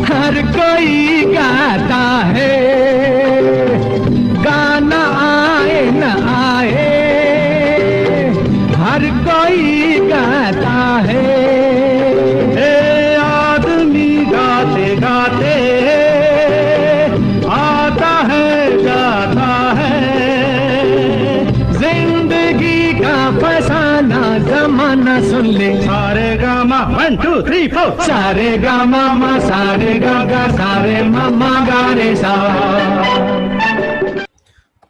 हर कोई गाता है, गाना आए न आए हर कोई गाता है। आदमी गाते गाते आता है जाता है, जिंदगी का फसाना जमाना सुन ले। सारे गा मा 1 2 3 4, सारे गा मा सारे गा सारे मा गा रे सा।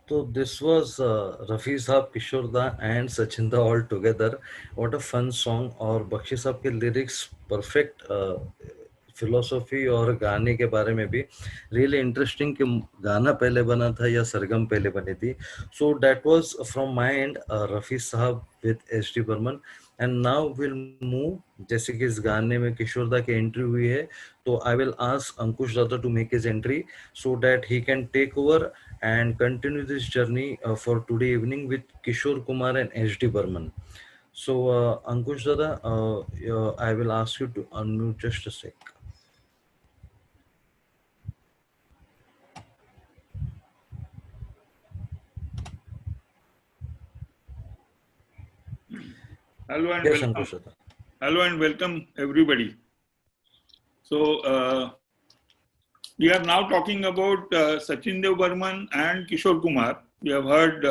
तो दिस वाज रफी साहब, किशोर da and Sachin da all together. What a fun song. और बख्शी साहब के लिरिक्स परफेक्ट, फिलोसॉफी और गाने के बारे में भी रियली इंटरेस्टिंग कि गाना पहले बना था या सरगम पहले बनी थी। So that was from my end, Rafi sahab with H D Burman. And now will move, जैसे कि इस गाने में किशोर दा की एंट्री हुई है, तो I will ask Ankush Dada to make his entry so that he can take over and continue this journey for today evening with Kishore Kumar and HD Burman. So Ankush Dada, I will ask you to unmute just a sec. Hello and Yes, welcome. Ankush Dada. Hello and welcome everybody. So we are now talking about Sachin Dev Burman and Kishore Kumar. We have heard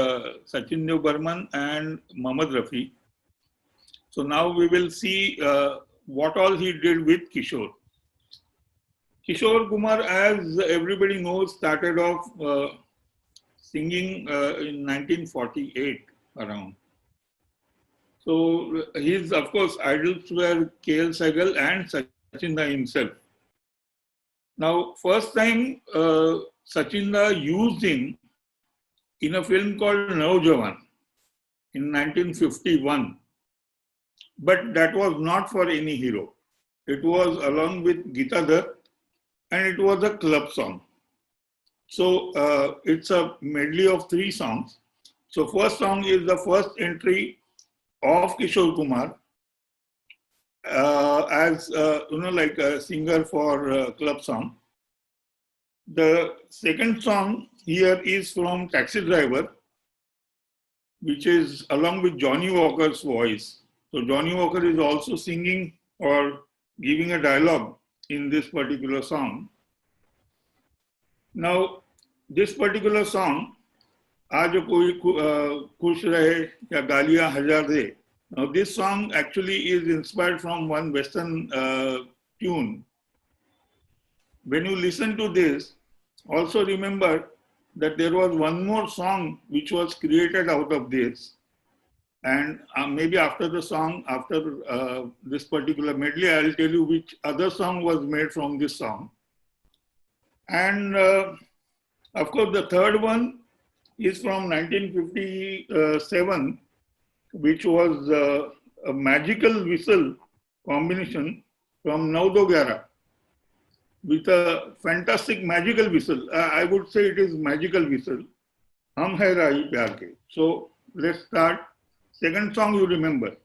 Sachin Dev Burman and Mohammad Rafi. So now we will see what all he did with Kishore. Kishore Kumar, as everybody knows, started off singing in 1948 around. So his, of course, idols were K.L. Sehgal and Sachinda himself. Now, first time Sachinda used him in a film called Naujawan in 1951. But that was not for any hero. It was along with Geeta Dutt, and it was a club song. So it's a medley of 3 songs. So first song is the first entry of Kishore Kumar as like a singer for club song. The second song here is from Taxi Driver, which is along with Johnny Walker's voice. So Johnny Walker is also singing or giving a dialogue in this particular song. Now, this particular song, Aaj Koi Khush Rahe Ya Galiyan Hazar De. Now, this song actually is inspired from one Western tune. When you listen to this, also remember that there was one more song which was created out of this. And maybe after the song, after this particular medley, I'll tell you which other song was made from this song. And of course, the third one is from 1957, which was a magical whistle combination from Naudo Gyara with a fantastic magical whistle. I would say it is magical whistle. Hum Hai Rahi Pyar Ke. So let's start. Second song you remember.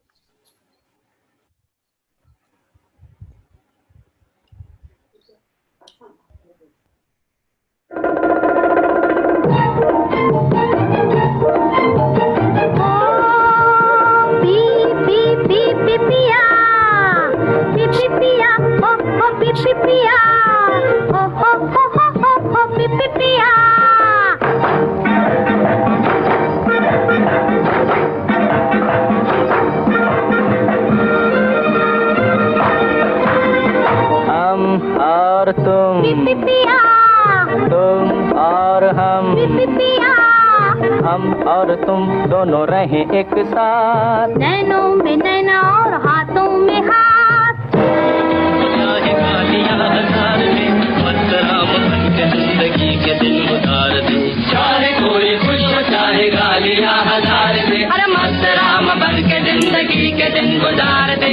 हम और तुम दोनों रहें एक साथ, नैनों में नैना और हाथों में हाथ। चाहे गालियां हजार दे, मस्त राम बन के जिंदगी के दिन गुजार दे। चाहे कोई खुश हो, चाहे गालियां हजार दे, अरे मस्त राम बन के जिंदगी के दिन गुजार दे।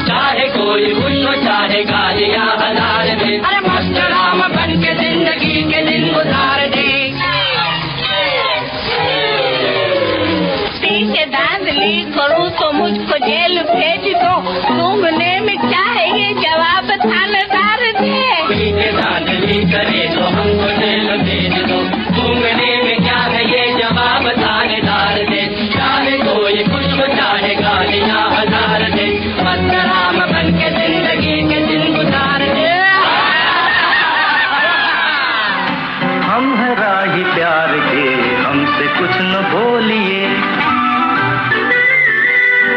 चाहे कोई खुश हो, चाहे गालियां हजार दे, अरे मस्त राम बन के जिंदगी के दिन गुजार दे। पीछे धांधली करूं तो मुझको जेल भेज दो, सूंघने में क्या है ये जवाब थानेदार दे। पीछे धांधली करे तो हमको जेल भेज दो, सूंघने में क्या है ये जवाब थानेदार दे। चाहे कोई खुश हो, चाहे गालियां हजार दे, मस्त राम बन के जिंदगी के दिन गुजार दे। हम हैं राही प्यार के, हमसे कुछ न बोलिए।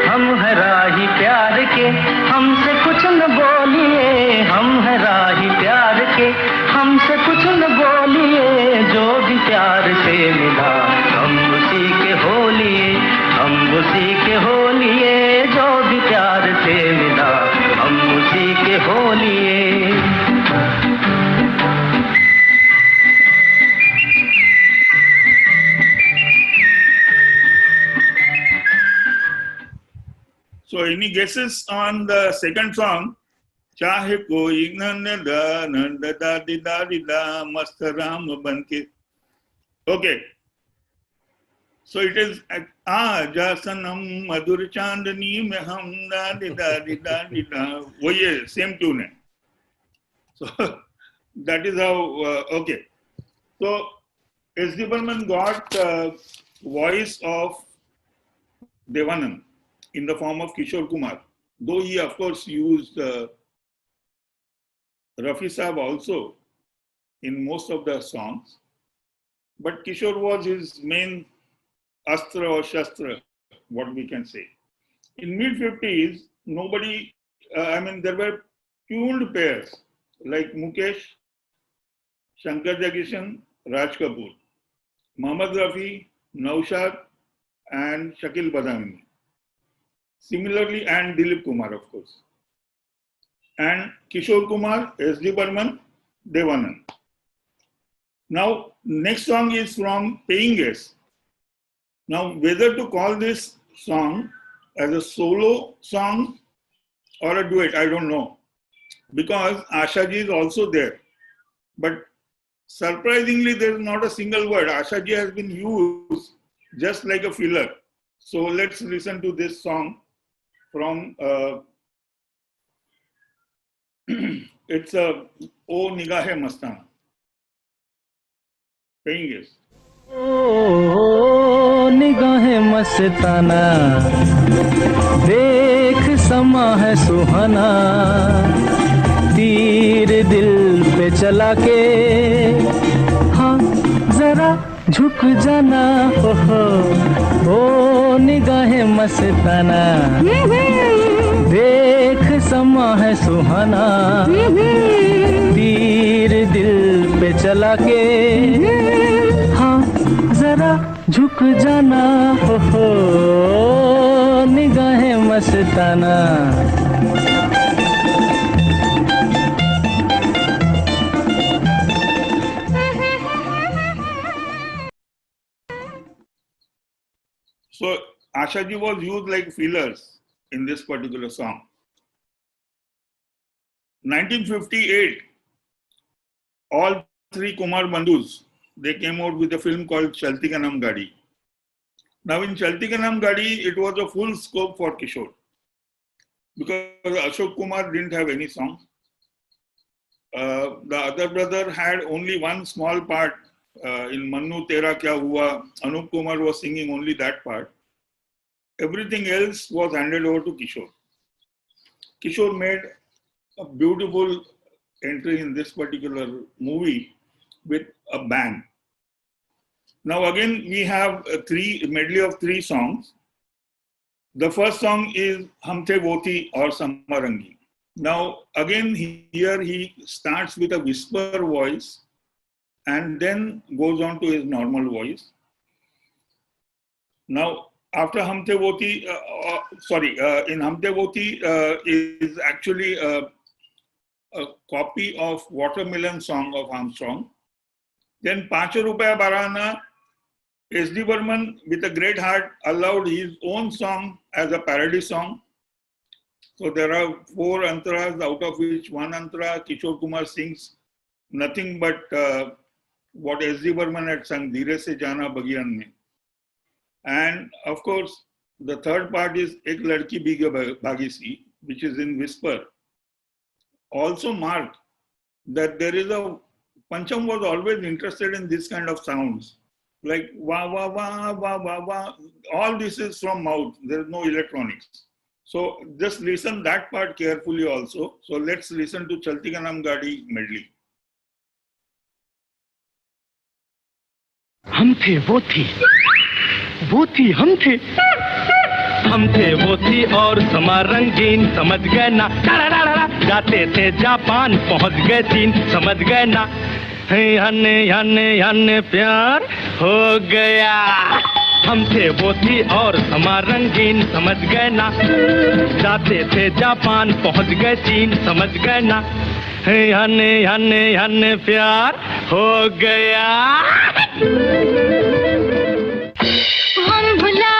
हम हैं राही प्यार के, हमसे कुछ न बोलिए। हम हैं राही प्यार के, हमसे कुछ न बोलिए। जो भी प्यार से मिला हम उसी के हो लिए, हम उसी के हो लिए। जो भी प्यार से मिला हम उसी के हो लिए। So any guesses on the second song? Chahe koi nanda da di da mast ram banke. Okay. So it is Aaja sanam madhur chandani mein hum da di da. Wohi hai, same tune hai. So that is how, okay. So S.D. Burman got voice of Devanand in the form of Kishore Kumar, though he of course used Rafi Saab also in most of the songs. but Kishore was his main astra or shastra, what we can say. In mid-50s, nobody, there were tuned pairs like Mukesh, Shankar Jagishan, Raj Kapoor, Mohammad Rafi, Naushad, and Shakil Badami. Similarly, and Dilip Kumar, of course. And Kishore Kumar, S.D. Burman, Devanand. Now, next song is from Paying Guest. Now, whether to call this song as a solo song or a duet, I don't know. Because Ashaji is also there. But surprisingly, there is not a single word. Ashaji has been used just like a filler. So let's listen to this song from, it's a O Nigahe Mastana. Paying Guest. ओ निगाहें मस्ताना देख समा है सुहाना तीर दिल पे चला के हाँ जरा झुक जाना ओ निगाहें मस्ताना देख समा है सुहाना तीर दिल पे चला के हाँ जरा झुक जाना हो निगाहें मस्ताना So Ashaji was used like fillers in this particular song. 1958, all three Kumar Bandhus, they came out with a film called Chalti Ka Naam Gaadi. Now in Chalti Ka Naam Gaadi, it was a full scope for Kishore because Ashok Kumar didn't have any song. The other brother had only one small part in Mannu Tera Kya Hua. Anup Kumar was singing only that part. Everything else was handed over to Kishore. Kishore made a beautiful entry in this particular movie with a bang. Now again, we have a medley of three songs. The first song is Hum The Wo Thi or Samarangi. Now again, here he starts with a whisper voice and then goes on to his normal voice. Now, after Hum The Wo Thi, in Hum The Wo Thi is actually a copy of Watermelon Song of Armstrong. Then Panch Rupaya Barana, S.D. Burman, with a great heart, allowed his own song as a parody song. So there are 4 antaras, out of which one antara Kishore Kumar sings nothing but what S.D. Burman had sung, Dheere Se Jana Bagiyan Mein. And of course, the third part is Ek Ladki Bhi Bhagi Si, which is in whisper. Also marked that there is a, Pancham was always interested in this kind of sounds, like wah, wah, wah, wah, wah, wah. All this is from mouth, there is no electronics. So just listen that part carefully also. So let's listen to Chalti Ka Naam Gaadi medley. हम थे वो थी हम थे वो थी और समा रंगीन समझ गए ना जाते थे जापान पहुंच गए चीन समझ गए ना हन्ने प्यार हो गया हम थे वो थी और समा रंगीन समझ गए ना जाते थे जापान पहुंच गए चीन समझ गए ना हन्ने प्यार हो गया हम भुला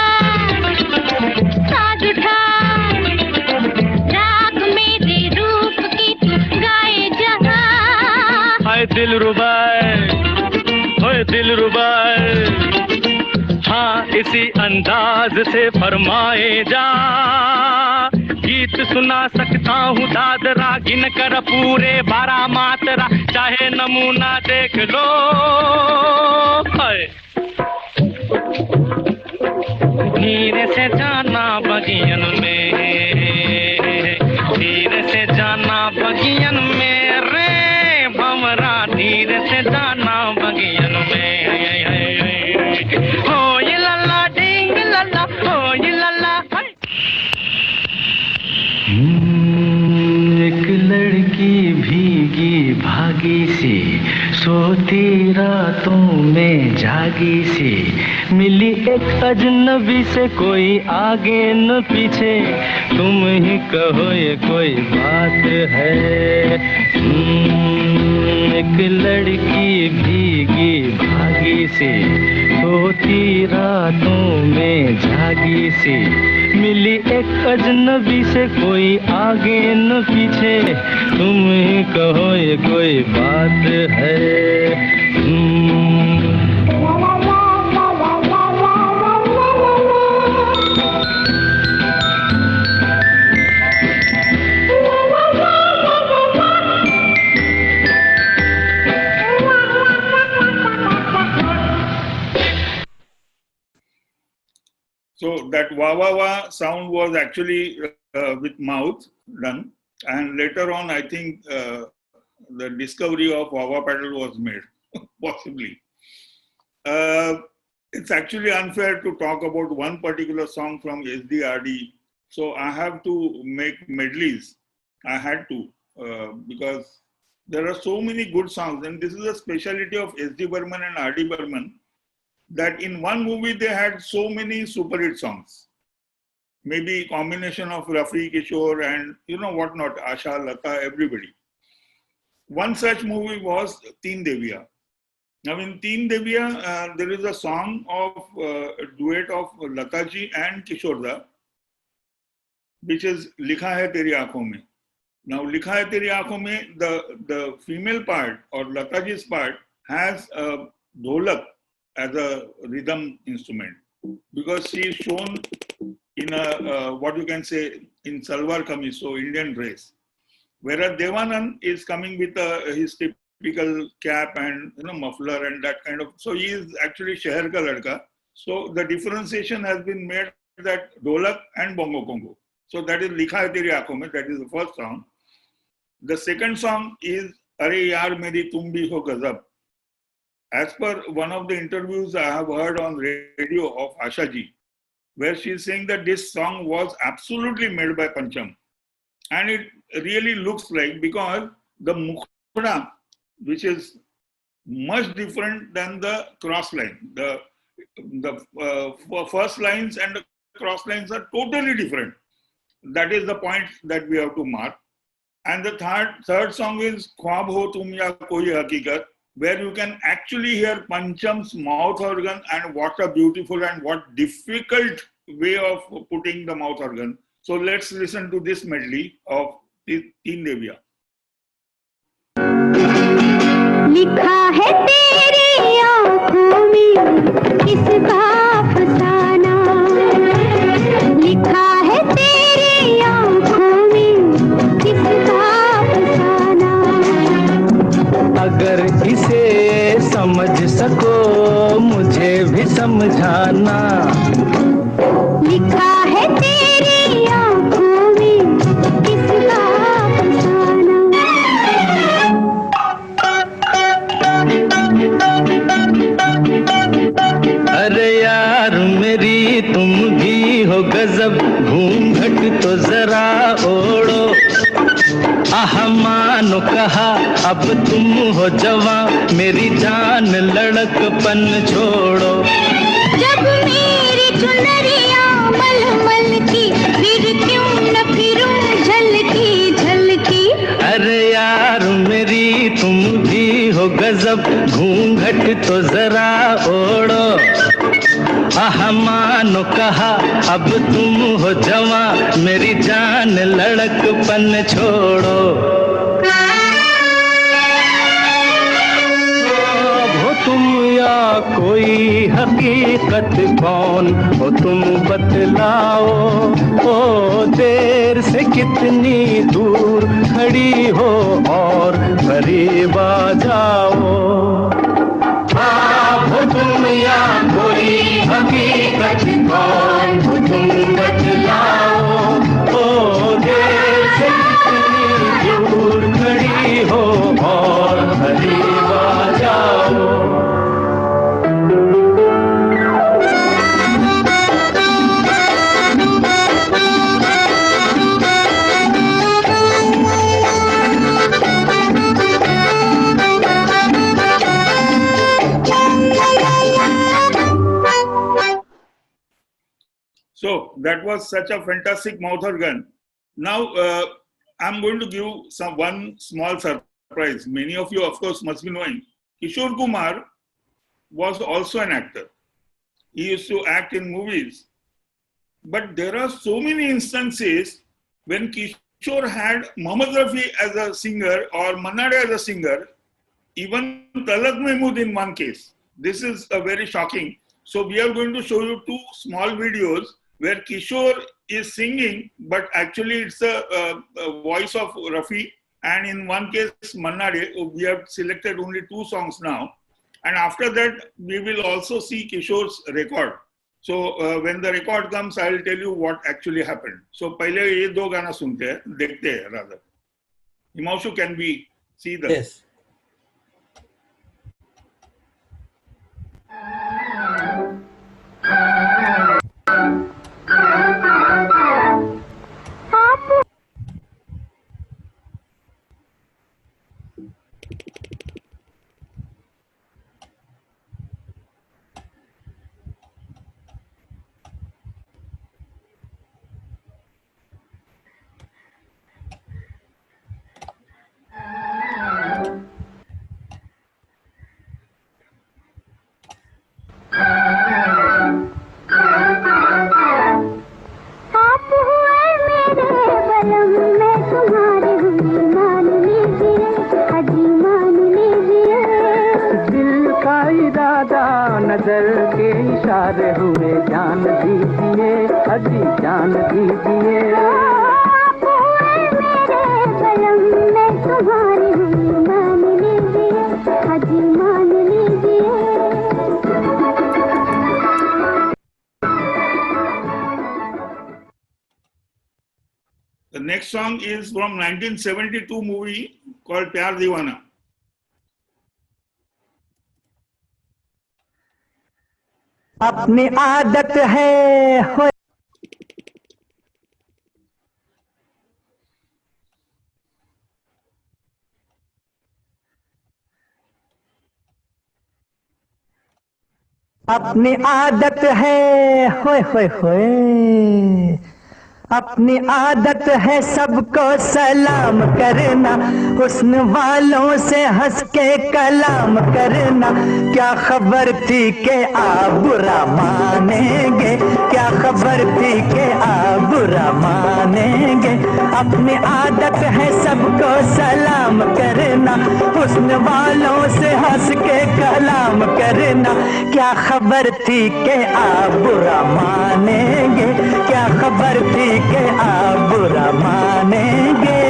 साज उठा राग मेरे रूप की तू गाए जहां हाय दिल रुबाए हाँ इसी अंदाज से फरमाए जा गीत सुना सकता हूँ दाद रागिन कर पूरे 12 मात्रा चाहे नमूना देख लो धीरे से जाना बगियन में धीरे से जाना बगियन में रे भमरा धीरे से जाना बगियन में हो ये लल्ला डिंग लल्ला हो ये लल्ला एक लड़की भीगी भागी सी सोती रातों में जागी सी मिली एक अजनबी से कोई आगे न पीछे तुम ही कहो ये कोई बात है एक लड़की भीगी भागी सी सोती रातों में जागी सी मिली एक अजनबी से कोई आगे न पीछे तुम ही कहो ये कोई बात है So that wah wah wah sound was actually with mouth done, and later on I think the discovery of wah wah pedal was made, possibly. It's actually unfair to talk about one particular song from SDRD, so I have to make medleys. I had to because there are so many good songs, and this is a speciality of SD Burman and RD Burman, that in one movie they had so many super hit songs. Maybe combination of Rafi, Kishore and you know what not, Asha, Lata, everybody. One such movie was Teen Deviya. Now in Teen Deviya, there is a song of a duet of Lata ji and Kishore da, which is Likha Hai Teri Aankhon Mein. Now Likha Hai Teri Aankhon Mein, the female part or Lata ji's part has a dholak as a rhythm instrument, because she is shown in a what you can say in salwar kameez, so Indian dress, whereas Devanand is coming with his typical cap and muffler and that kind of, so he is actually Sheher ka ladka. So the differentiation has been made that dholak and bongo congo. So that is Likha Hai Teri Aankhon Mein, that is the first song. The second song is Are Yaar Meri Tum Bhi Ho Gazab. As per one of the interviews I have heard on radio of Asha ji, where she is saying that this song was absolutely made by Pancham. And it really looks like, because the mukhra, which is much different than the cross line. The first lines and the cross lines are totally different. That is the point that we have to mark. And the third song is Khwab Ho Tum Ya Koi Hakikat, where you can actually hear Pancham's mouth organ, and what a beautiful and what difficult way of putting the mouth organ. So let's listen to this medley of Teen Deviya. लिखा है तेरी आँखों में किसका अफसाना, लिखा है तेरी आँखों में किसका अफसाना। अगर इसे समझ सको मुझे भी समझाना। लिखा है तेरी आँखों में किसका अरे यार मेरी तुम भी हो गजब, घूंघट तो जरा ओढ़ो। आह मानो कहा अब तुम हो जवां, मेरी जान लड़कपन छोड़ो। जब मेरी चुनरिया मलमल की, फिर क्यों न फिरूं झलकी झलकी। अरे यार मेरी तुम भी हो गजब, घूंघट तो जरा ओढ़ो। आह मानो कहा अब तुम हो जवां, मेरी जान लड़कपन छोड़ो। हो तुम या कोई हकीकत कौन हो तुम बतलाओ। ओ देर से कितनी दूर खड़ी हो और करीब आ जाओ। हो तुम या कोई हकीकत कौन हो तुम बतलाओ। ओ देर से कितनी दूर खड़ी हो और करीब आ जाओ। So that was such a fantastic mouth organ. Now I'm going to give one small surprise. Many of you, of course, must be knowing Kishore Kumar was also an actor. He used to act in movies. But there are so many instances when Kishore had Mohammad Rafi as a singer or Manna Dey as a singer, even Talak Mahmood in one case. This is a very shocking. So we are going to show you two small videos where Kishore is singing, but actually it's a voice of Rafi. And in one case, Manna Dey. We have selected only two songs now. And after that, we will also see Kishore's record. So when the record comes, I will tell you what actually happened. So पहले ये दो गाना सुनते हैं, देखते हैं rather. Himanshu, can we see them? Yes. आप हुए मेरे बलम मैं तुम्हारे हूँ मान लीजिए अजी मान लीजिए दिल का इरादा नजर के इशारे हुए जान दीजिए अजी जान दीजिए आप हुए मेरे बलम मैं तुम्हारे हूँ मान लीजिए अजी मान लीजिए The next song is from 1972 movie called Pyar Deewana. अपनी आदत है हो अपनी आदत है होए होए होए अपनी आदत है सबको सलाम करना हुस्न वालों से हंस के कलाम करना क्या खबर थी कि आप बुरा मानेंगे क्या खबर थी कि आप बुरा मानेंगे अपनी आदत है सबको सलाम करना हुस्न वालों से हंस के कलाम करना क्या खबर थी कि आप बुरा मानेंगे क्या खबर थी कि आप बुरा मानेंगे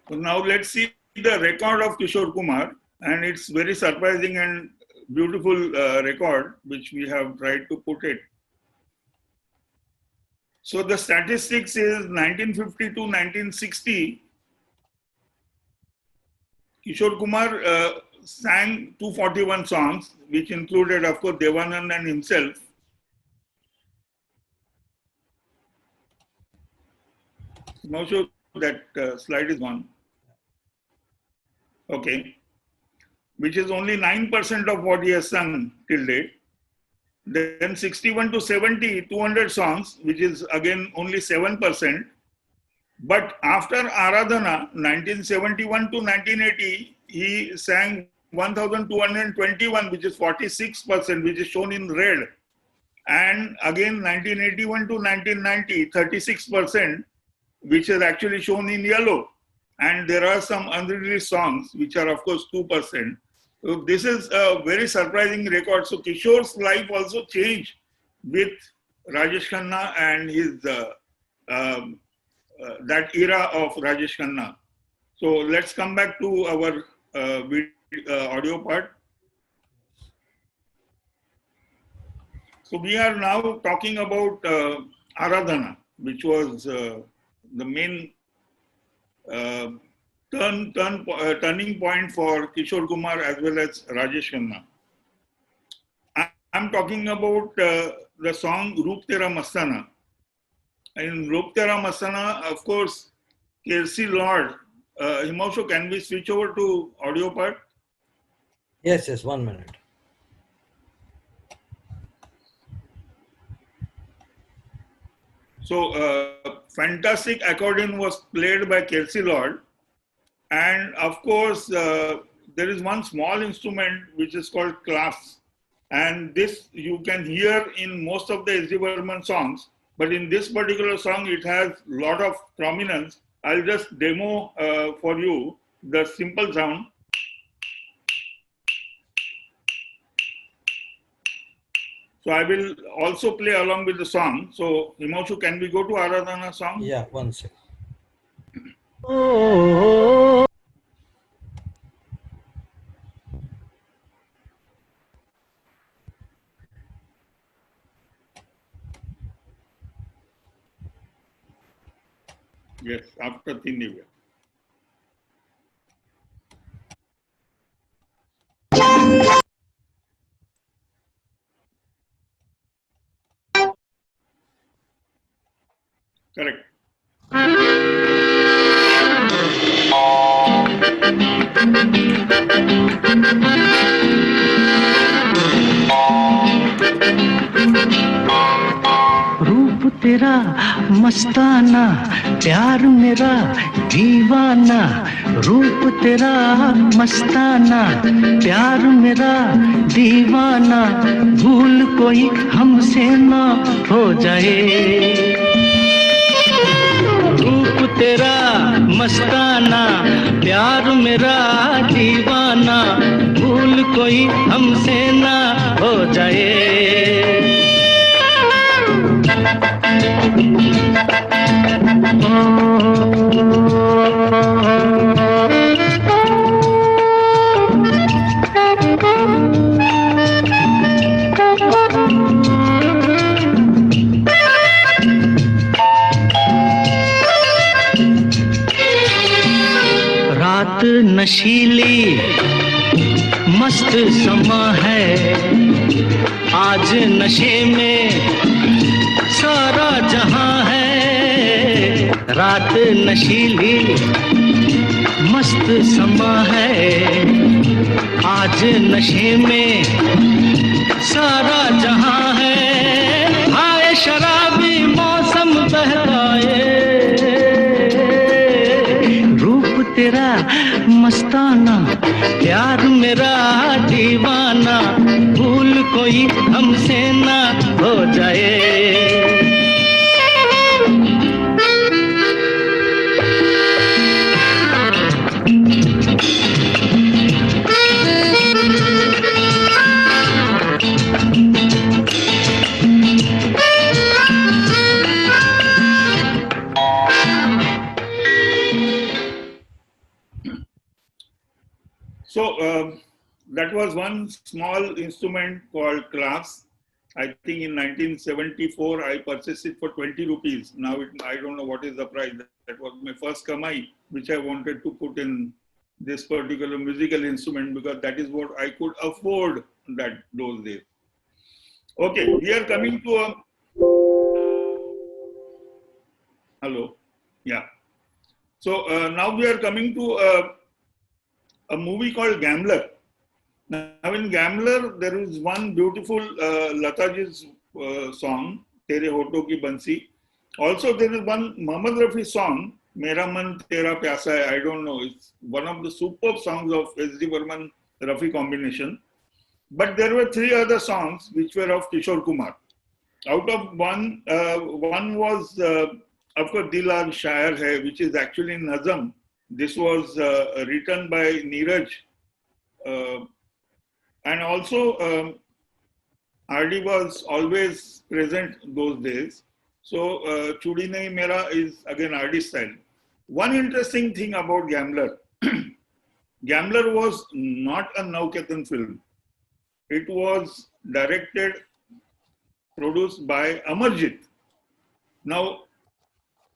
So now let's see the record of Kishore Kumar, and it's very surprising and beautiful record which we have tried to put it. So the statistics is 1950 to 1960. Kishore Kumar sang 241 songs, which included, of course, Devanand and himself. Now show that slide is gone. Okay. Which is only 9% of what he has sung till date. Then 61 to 70, 200 songs, which is again only 7%. But after Aradhana, 1971 to 1980, he sang 1,221, which is 46%, which is shown in red. And again, 1981 to 1990, 36%, which is actually shown in yellow. And there are some unreleased songs, which are, of course, 2%. So this is a very surprising record. So Kishore's life also changed with Rajesh Khanna and his that era of Rajesh Khanna. So let's come back to our audio part. So we are now talking about Aradhana, which was the main turning point for Kishore Kumar as well as Rajesh Khanna. I'm talking about the song Roop Tera Mastana. In Roop Tera Mastana, of course, Kirsi Lord. Himanshu, can we switch over to audio part? Yes, yes, 1 minute. So, fantastic accordion was played by Kelsey Lord. And of course, there is one small instrument which is called class. And this you can hear in most of the S.D. Burman songs. But in this particular song, it has a lot of prominence. I'll just demo for you the simple sound. So I will also play along with the song. So Himanshu, can we go to Aradhana song? Yeah, 1 second. Yes, after Tindivya. Correct. रूप तेरा मस्ताना, प्यार मेरा दीवाना। रूप तेरा मस्ताना, प्यार मेरा दीवाना। भूल कोई हमसे ना हो जाए। रूप तेरा मस्ताना, प्यार मेरा दीवाना। भूल कोई हमसे ना हो जाए। रात नशीली मस्त समा है, आज नशे में सारा जहां है। रात नशीली मस्त समा है, आज नशे में सारा जहां है। हाय शराबी मौसम बहकाए, रूप तेरा मस्ताना, प्यार मेरा दीवाना। भूल कोई हमसे ना हो जाए। So that was one small instrument called class. I think in 1974 I purchased it for 20 rupees. Now I don't know what is the price. That was my first kamai, which I wanted to put in this particular musical instrument because that is what I could afford that those days. Okay, we are coming to a hello, yeah. So now we are coming to a movie called Gambler. Now in Gambler, there is one beautiful Lataji's song, Tere Hoto Ki Bansi. Also, there is one Mohammed Rafi song, Mera Man Tera Pyasa Hai. I don't know. It's one of the superb songs of S.D. Burman Rafi combination. But there were three other songs which were of Kishore Kumar. Out of one, one was, of course, Dil Aaj Shayar Hai, which is actually Nazam. This was written by Neeraj. And also, RD was always present those days. So, Chudi Nahi Mera is again RD style. One interesting thing about Gambler, Gambler was not a Nauketan film. It was directed, produced by Amarjit. Now,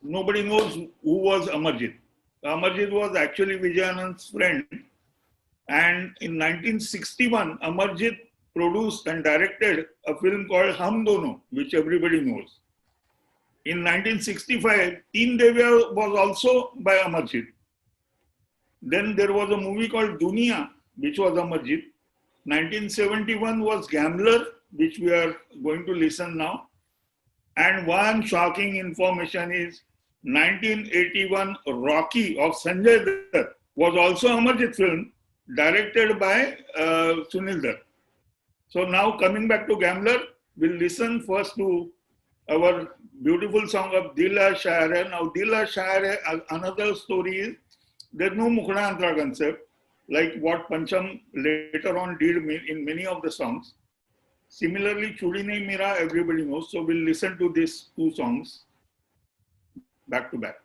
nobody knows who was Amarjit. Amarjit was actually Vijayanand's friend. And in 1961, Amarjit produced and directed a film called Hum Dono, which everybody knows. In 1965, Teen Devya was also by Amarjit. Then there was a movie called Dunia, which was Amarjit. 1971 was Gambler, which we are going to listen now. And one shocking information is 1981 Rocky of Sanjay Dutt was also Amarjit film, directed by Sunil Dutt. So now coming back to Gambler, we'll listen first to our beautiful song of Dil Hai Shaar Hai. Now Dil Hai Shaar Hai, another story is, there's no Mukhda Antara concept, like what Pancham later on did in many of the songs. Similarly, Chudi Nahi Mera, everybody knows. So we'll listen to these two songs back to back.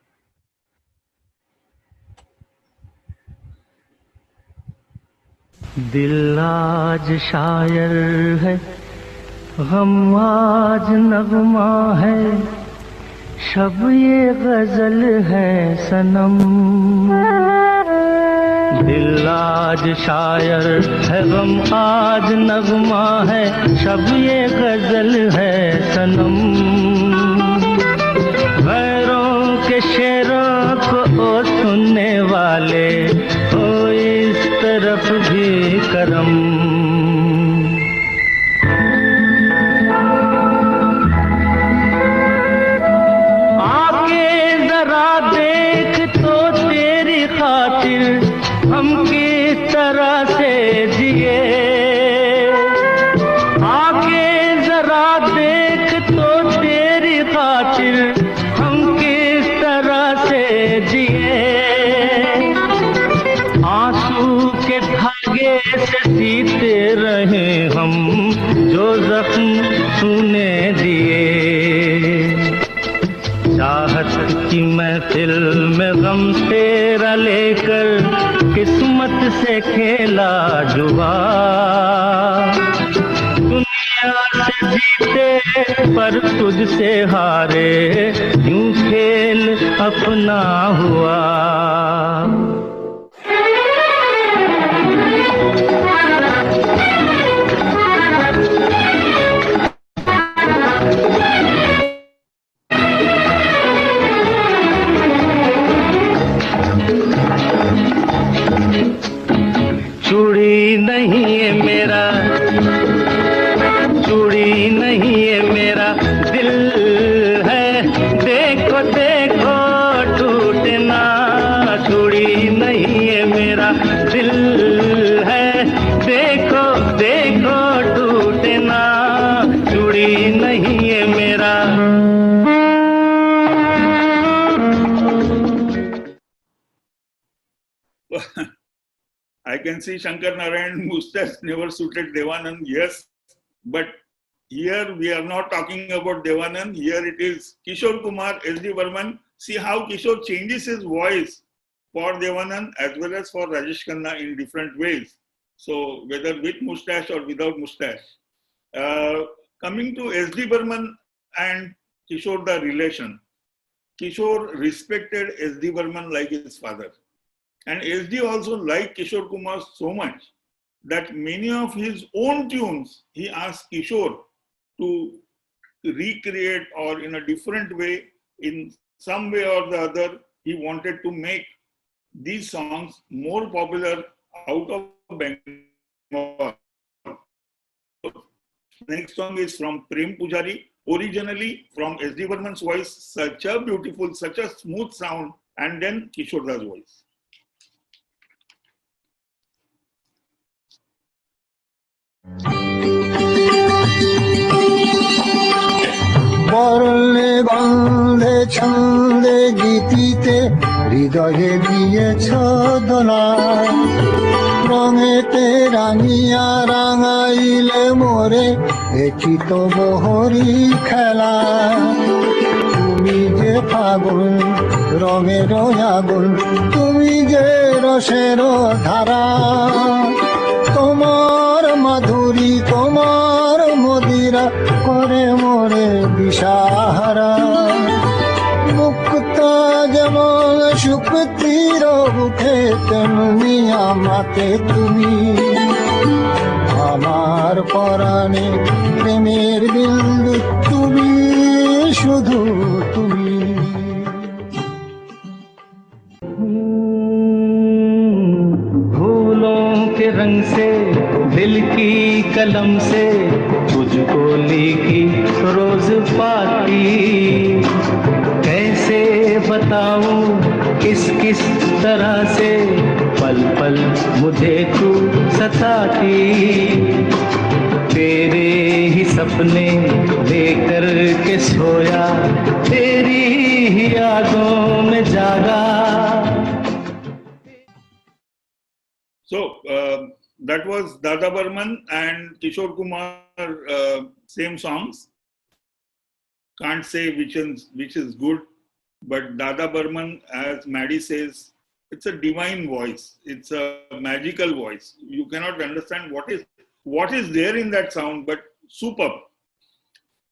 दिल आज शायर है, गम आज नगमा है, शब ये गजल है सनम। दिल आज शायर है, गम आज नगमा है, शब ये गजल है सनम। गैरों के शेरों को ओ सुनने वाले, ओ इस तरफ भी करम। आके जरा देख तो तेरी खातिर हम किस तरह से जिए। आके जरा देख तो तेरी खातिर हम किस तरह से जिए। आंसू के धागे से सीते रहे हम, जो जख्म तूने दिए। चाहत की महफिल में गम तेरा लेकर किस्मत से खेला जुआ। दुनिया से जीते पर तुझसे हारे, यूं खेल अपना हुआ। चूड़ी नहीं है मेरा, चूड़ी नहीं है मेरा, दिल है देखो देखो टूटना। चूड़ी नहीं है मेरा, दिल है देखो देखो टूटना। चूड़ी नहीं है मेरा। I can see Shankar Narayan mustache never suited Devanand, yes, but here we are not talking about Devanand. Here it is Kishore Kumar, S.D. Burman. See how Kishore changes his voice for Devanand as well as for Rajesh Khanna in different ways. So whether with mustache or without mustache. Coming to S.D. Burman and Kishore, the relation. Kishore respected S.D. Burman like his father. And SD also liked Kishore Kumar so much that many of his own tunes he asked Kishore to recreate, or in a different way, in some way or the other, he wanted to make these songs more popular out of Bengal. Next song is from Prem Pujari, originally from SD Burman's voice, such a beautiful, such a smooth sound, and then Kishore's voice. বরলে গন্ধে ছন্দে গীতিতে হৃদয়ে দিয়েছ দোলা। রঙেতে রাঙিয়া রাঙাইলে মোরে একই তো বহরি খেলা। তুমি যে ফাগুন রঙের আগুন, তুমি যে রসের ধারা। তোমার মাধুরী তোমার মদিরা করে মোরে দিশাহারা। মুক্তা যেমন শুকতির বুকে, তেমনি আমাকে তুমি। আমার পরাণে প্রেমের বিন্দু তুমি, শুধু তুমি। फूलों के रंग से दिल की कलम से तुझको लिखी रोज पाती, कैसे बताऊं किस किस तरह से पल पल मुझे तू सताती। तेरे ही सपने लेकर के सोया, तेरी ही यादों में जागा। So that was Dada Burman and Kishore Kumar, same songs. Can't say which is good, but Dada Burman, as Maddie says, it's a divine voice. It's a magical voice. You cannot understand what is there in that sound, but superb.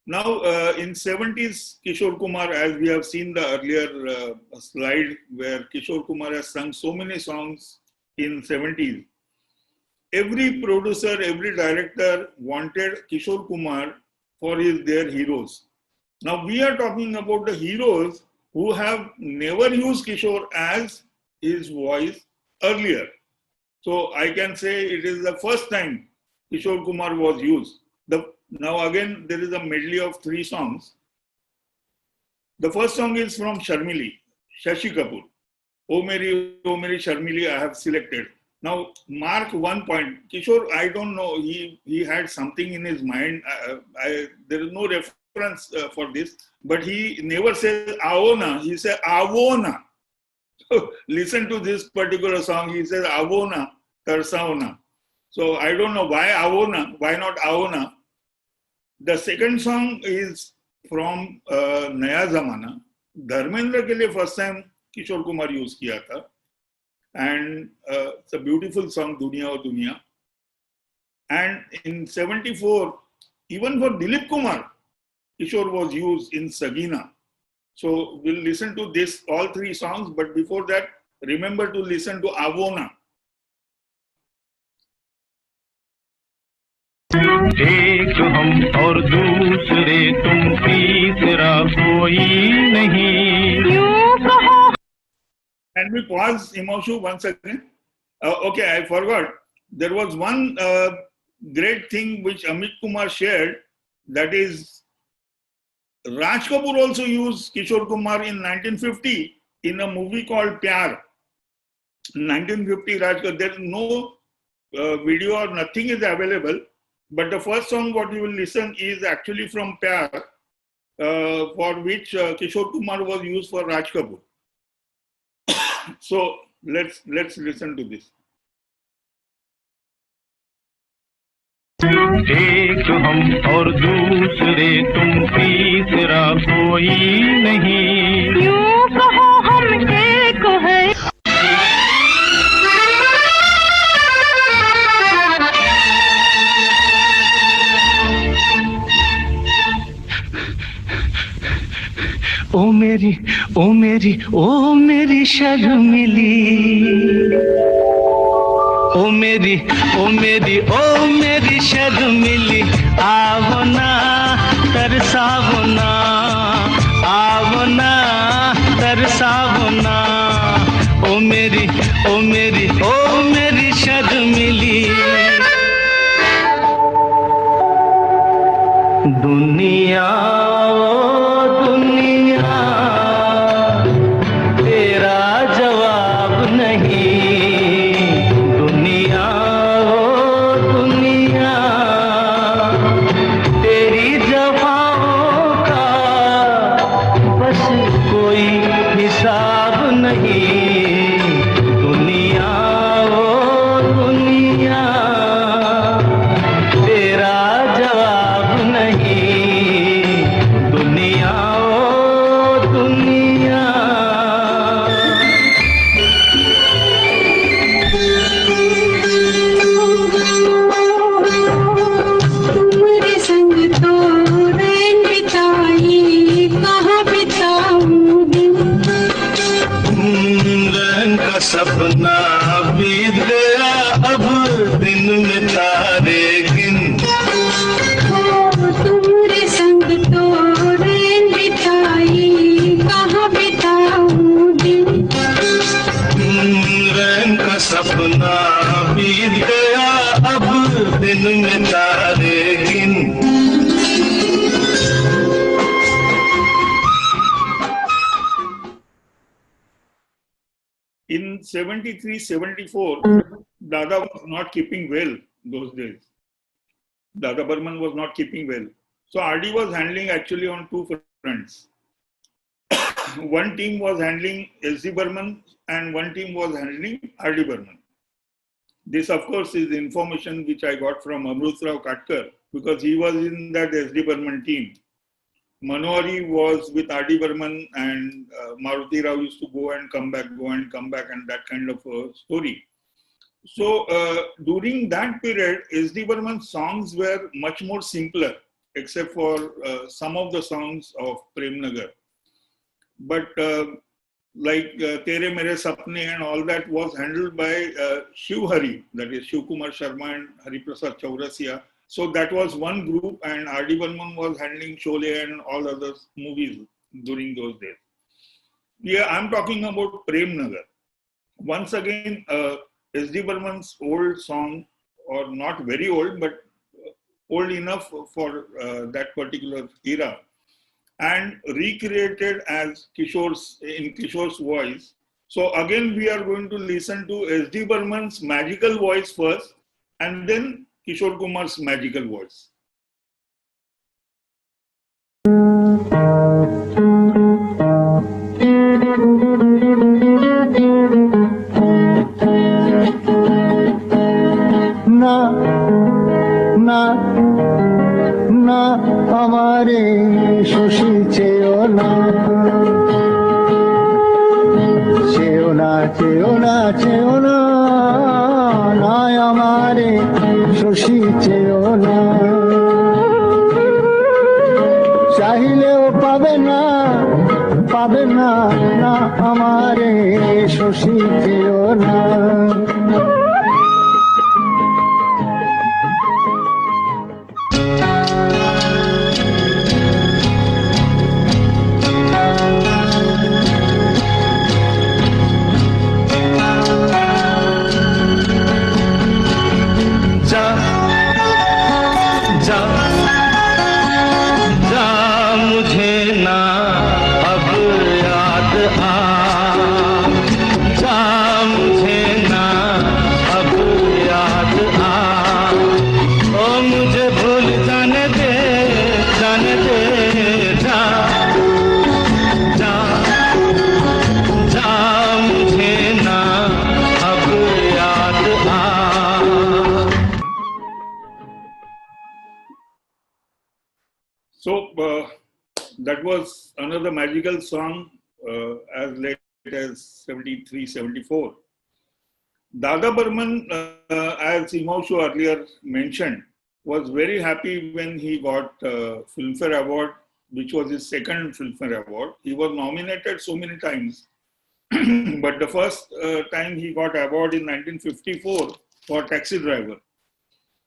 Now, in 70s, Kishore Kumar, as we have seen the earlier slide where Kishore Kumar has sung so many songs in 70s, every producer, every director wanted Kishore Kumar for their heroes. Now, we are talking about the heroes who have never used Kishore as his voice earlier. So, I can say it is the first time Kishore Kumar was used. Now again, there is a medley of 3 songs. The first song is from Sharmili, Shashi Kapoor. O Meri Sharmili, I have selected. Now, mark one point. Kishore, I don't know, he had something in his mind. There is no reference for this, but he never says Avona, he said Avona. So, listen to this particular song, he says Avona, Tarsaona. So, I don't know why Avona, why not Avona. The second song is from Naya Zamana. Dharmendra के लिए first time Kishore Kumar use किया था, and it's a beautiful song, Duniya O Duniya. And in 74, even for Dilip Kumar, Kishore was used in Sagina. So we'll listen to this, all 3 songs, but before that, remember to listen to Avona. एक हम और दूसरे तुम, तीसरा कोई नहीं। Can we pause, Himanshu, once again? Okay, I forgot. There was one great thing which Amit Kumar shared, that is Raj Kapoor also used Kishore Kumar in 1950 in a movie called Pyar. 1950, Raj Kapoor, there is no video or nothing is available. But the first song what you will listen is actually from Pyar, for which Kishore Kumar was used for Raj Kapoor. So let's listen to this. एक हम और दूसरे तुम, तीसरा कोई नहीं। यूं कहो हम एक है। ओ मेरी ओ मेरी ओ मेरी शर्मिली, ओ मेरी ओ मेरी ओ मेरी शर्मिली, आवो ना तरसावो ना, आवो ना तरसावो ना। ओ मेरी ओ मेरी ओ मेरी शर्मिली। दुनिया सपना बीत गया अब दिन में तारे गिन, तुम्हारे संग तो रैन बिताई कहाँ बिताऊं दिन। रैन का सपना बीत गया अब दिन में तारे गिन। In 73, 74, Dada was not keeping well those days. Dada Burman was not keeping well. So RD was handling actually on two fronts. One team was handling SD Burman and one team was handling RD Burman. This, of course, is information which I got from Amrutrao Katkar because he was in that SD Burman team. Manohari was with RD Burman and Maruti Rao used to go and come back, and that kind of a story. So during that period, SD Burman's songs were much more simpler, except for some of the songs of Prem Nagar. But like Tere Mere Sapne and all that was handled by Shiv Hari, that is Shiv Kumar Sharma and Hari Prasad Chaurasia. So that was one group, and R.D. Burman was handling Sholay and all other movies during those days. Yeah, I'm talking about Prem Nagar. Once again, S.D. Burman's old song, or not very old, but old enough for that particular era, and recreated as in Kishore's voice. So again, we are going to listen to S.D. Burman's magical voice first, and then Kishore Kumar's magical voice. ना ना ना हमारे शशि चेयो ना चेयो ना चेयो ना चेयो ना ना हमारे शशि चेयो ना চাইলেও পাবে না পাবে না না আমারে শশী চেয়েও না That was another magical song as late as 73, 74. Dada Burman, as Himanshu earlier mentioned, was very happy when he got Filmfare Award, which was his second Filmfare Award. He was nominated so many times, but the first time he got award in 1954 for Taxi Driver.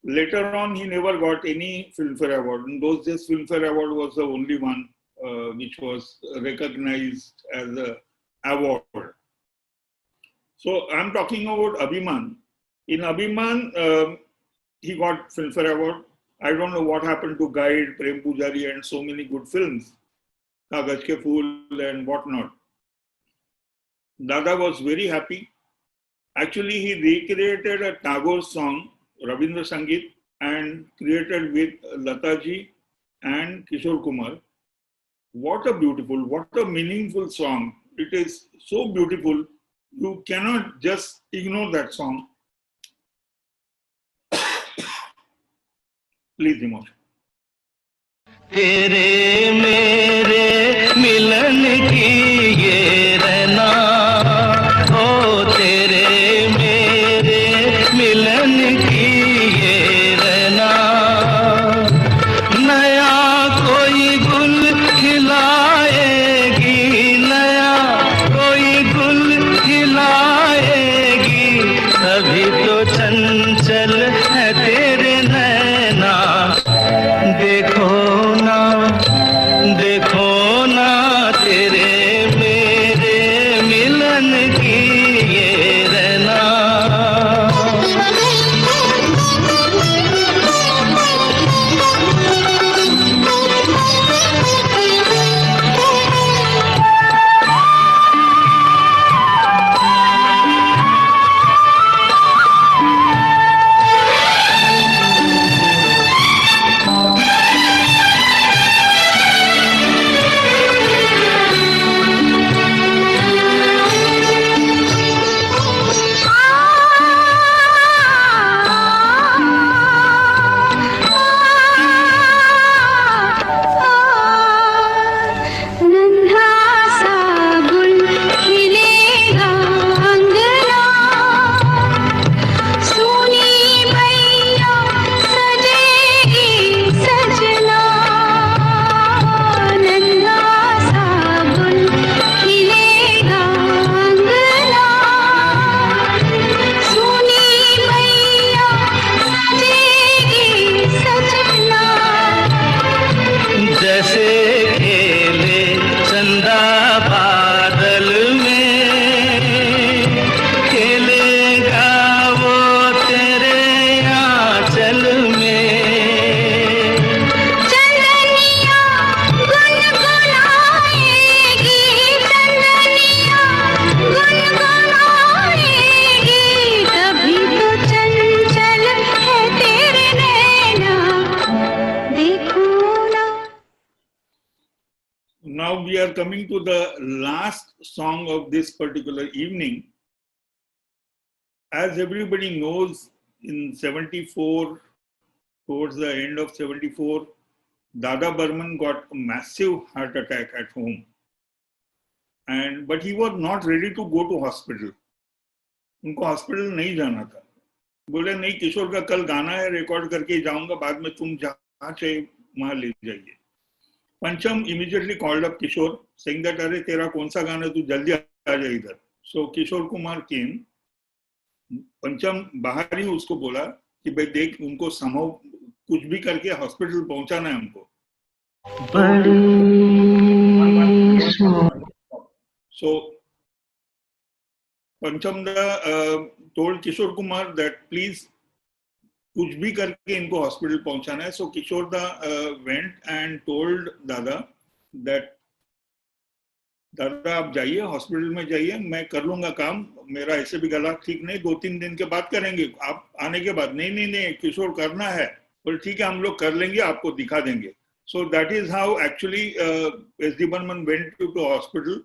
Later on, he never got any Filmfare Award. In those days, Filmfare Award was the only one which was recognized as an award. So I'm talking about Abhiman. In Abhiman, he got Filmfare Award. I don't know what happened to Guide, Prem Pujari, and so many good films, Kagaz Ke Phool and whatnot. Dada was very happy. Actually, he recreated a Tagore song, Rabindra Sangeet, and created with Lataji and Kishore Kumar. What a beautiful, what a meaningful song. It is so beautiful. You cannot just ignore that song. Please, emotion. तेरे मेरे मिलन की ये रहना, ओ तेरे मेरे मिलन की ये रहना, नया कोई गुल खिलाएगी, नया कोई गुल खिलाएगी, अभी तो चंचल है तेरे नैना, देखो ना तेरे मेरे मिलन की ये रहना। we are coming to the last song of this particular evening. As everybody knows, in 74, towards the end of 74, Dada Burman got a massive heart attack at home. But he was not ready to go to hospital. उनको hospital नहीं जाना था. बोले नहीं, किशोर का कल गाना है, रिकॉर्ड करके जाऊंगा, बाद में तुम जहाँ चाहे वहां ले जाइए. Pancham immediately called up Kishore, saying that अरे तेरा कौन सा गाना, तू जल्दी आ जा इधर. So Kishore Kumar came. पंचम बाहर ही उसको बोला कि भाई देख, उनको संभव कुछ भी करके हॉस्पिटल पहुंचाना है हमको. So Pancham told Kishore Kumar that please कुछ भी करके इनको हॉस्पिटल पहुंचाना है. So Kishore went and told Dada that दादा आप जाइए, हॉस्पिटल में जाइए, मैं कर लूंगा काम, मेरा ऐसे भी गला ठीक नहीं, 2-3 दिन के बाद करेंगे, आप आने के बाद. नहीं किशोर करना है. बोले ठीक है, हम लोग कर लेंगे, आपको दिखा देंगे. So that is how actually S.D. Burman went to the hospital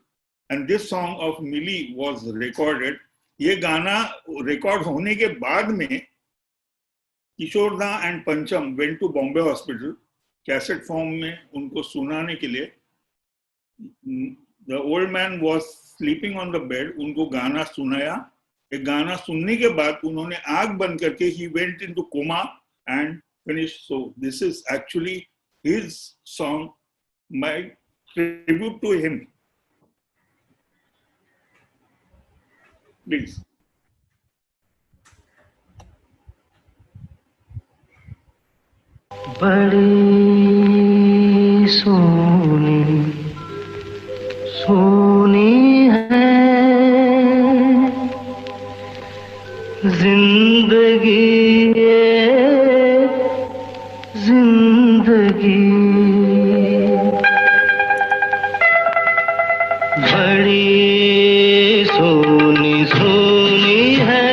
and this song of Millie was recorded. ये गाना रिकॉर्ड होने के बाद में किशोर da and Pancham went to Bombay hospital cassette form में उनको सुनाने के लिए. The old man was sleeping on the bed. उनको गाना सुनाया. एक गाना सुनने के बाद उन्होंने आंख बंद करके he went into coma and finished. So this is actually his song, my tribute to him. Please. बड़ी सोनी सोनी है जिंदगी ये जिंदगी, बड़ी सोनी सोनी है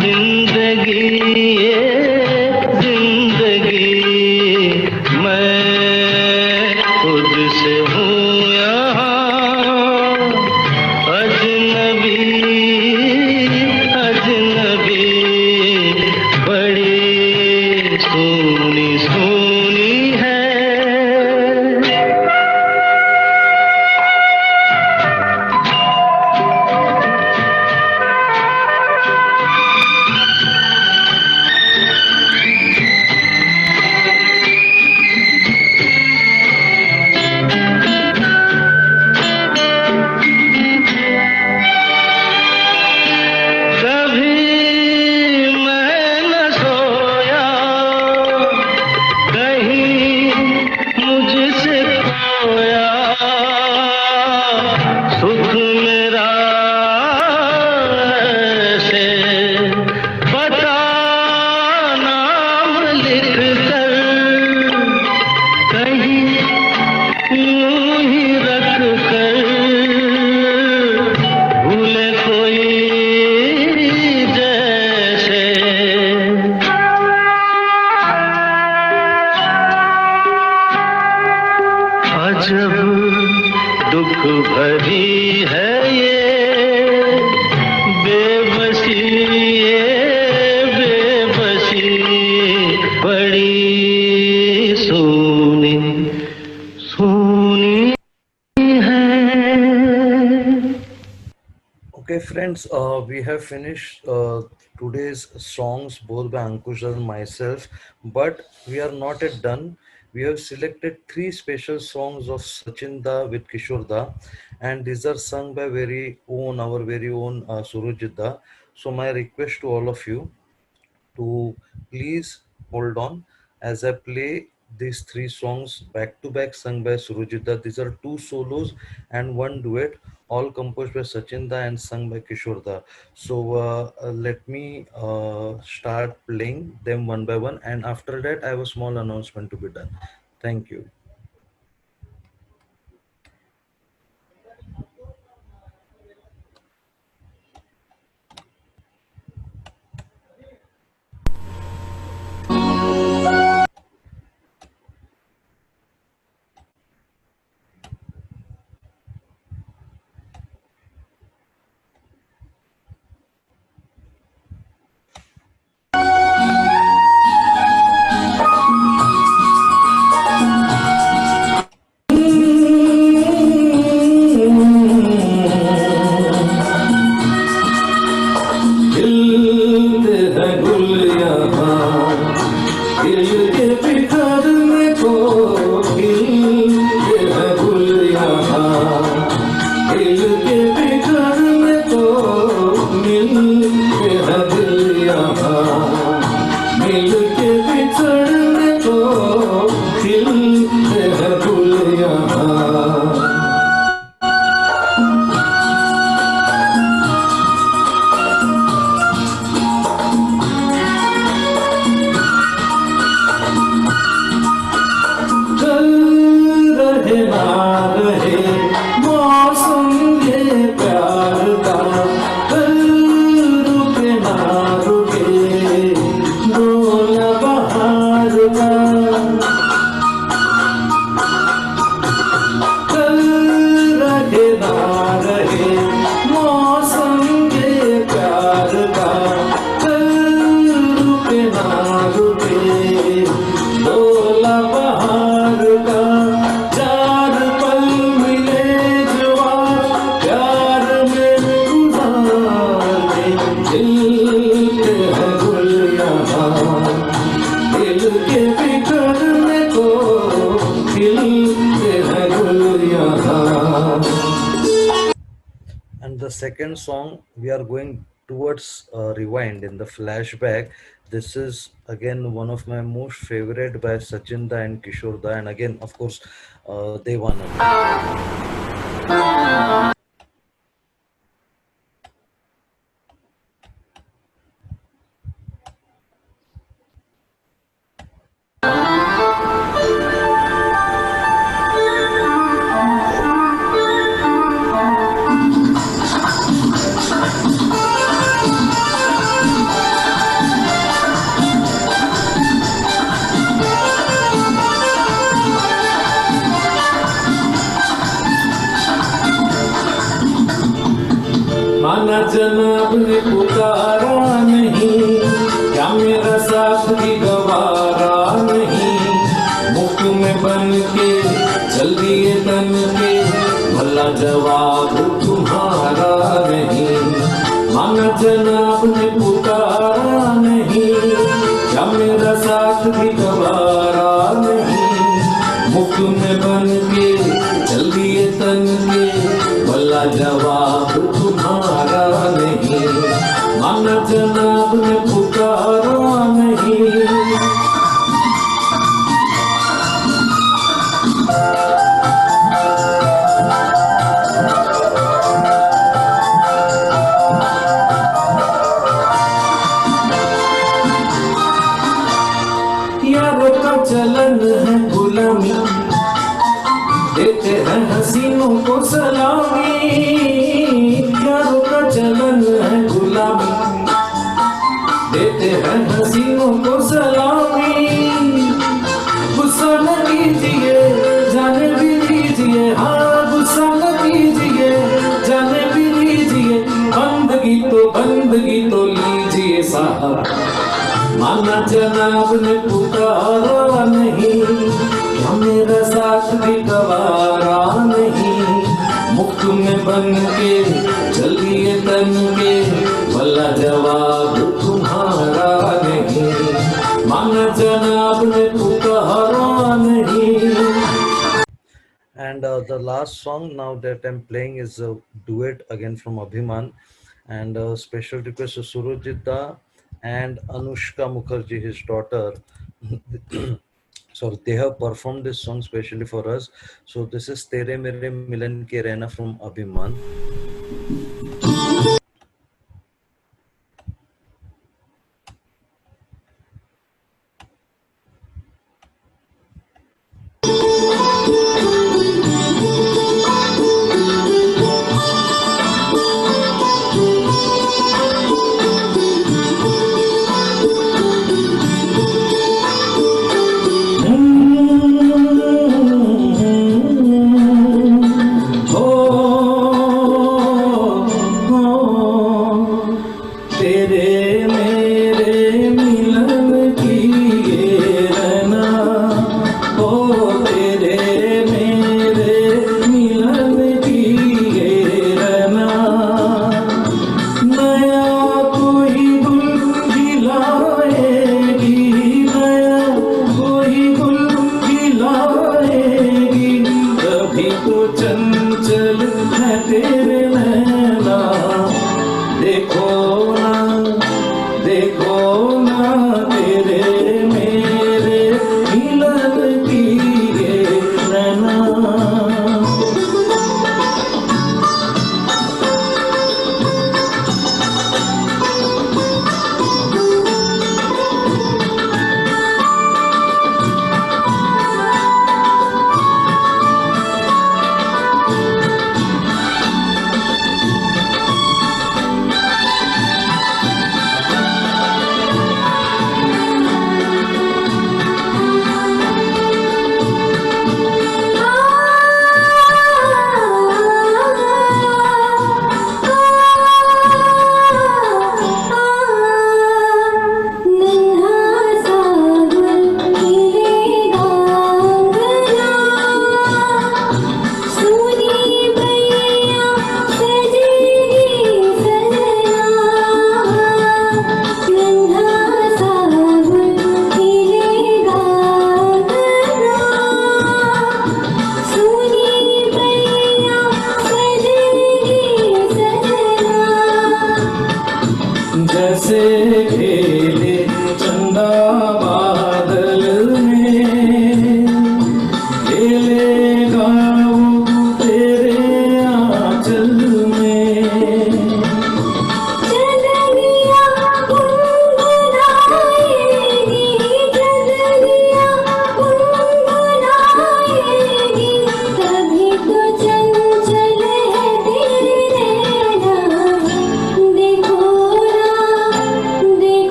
जिंदगी ये जिंदगी. मैं खुद से हूँ यहाँ अजनबी अजनबी, बड़ी सोनी सोनी है. जब दुख भरी है ये बेबसी ये बेबसी, बड़ी सोनी सोनी है. Okay, friends, we have finished today's songs both by Ankush and myself, but we are not yet done. We have selected 3 special songs of Sachin Da with Kishore Da, and these are sung by our very own Surajit Da. So my request to all of you to please hold on as I play these 3 songs back to back sung by Surajit Da. These are 2 solos and 1 duet, all composed by Sachin Da and sung by Kishore Da. So let me start playing them one by one, and after that I have a small announcement to be done. Thank you. second song, we are going towards rewind in the flashback. This is again one of my most favorite by Sachin Da and Kishore Da, and again, of course, Devanand. माना जनाब ने पुकारा नहीं, क्या मेरा साथ भी गवारा नहीं। मुख में बन के चल दिए तन के, भला जवाब तुम्हारा नहीं। माना जनाब ने पुकारा नहीं, क्या मेरा साथ भी गवारा नहीं। मुख में बन के चल दिए तन के, भला जवाब तुम्हारा नहीं। माना जनाब ने पुकारा नहीं। यारों का चलन है गुलामी, देते हैं हसीनों को सलामी। यारों का चलन है गुलामी, देते हैं हसीनों को सलामी। गुस्सा न कीजिए जाने भी लीजिए, हाँ गुस्सा न कीजिए जाने भी लीजिए। बंदगी तो लीजिए साहब। माना जनाब ने पुकारा नहीं, क्या मेरा साथ भी गवारा नहीं। मुख में बन के चलिए तन के, भला जवाब तुम्हारा नहीं। माना जनाब ने पुकारा नहीं। And the last song now that I'm playing is a duet again from Abhiman, and a special request to Surajit Da and Anushka Mukherjee, his daughter. So they have performed this song specially for us. So this is Tere Mere Milan Ke Rehna from Abhiman.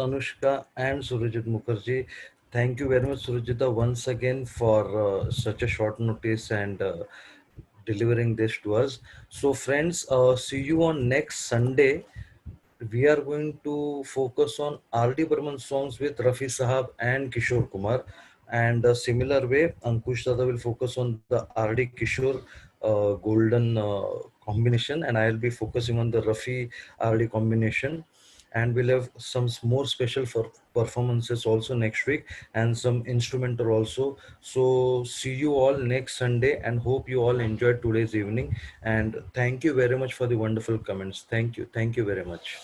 Anushka and Surajit Mukherjee. Thank you very much, Surajita, once again for such a short notice and delivering this to us. So, friends, see you on next Sunday. We are going to focus on R.D. Burman songs with Rafi Sahab and Kishore Kumar. And a similar way, Ankush Dada will focus on the R.D. Kishore golden combination, and I'll be focusing on the Rafi R.D. combination. And we'll have some more special for performances also next week, and some instrumental also. So see you all next Sunday, and hope you all enjoyed today's evening. And thank you very much for the wonderful comments. Thank you very much.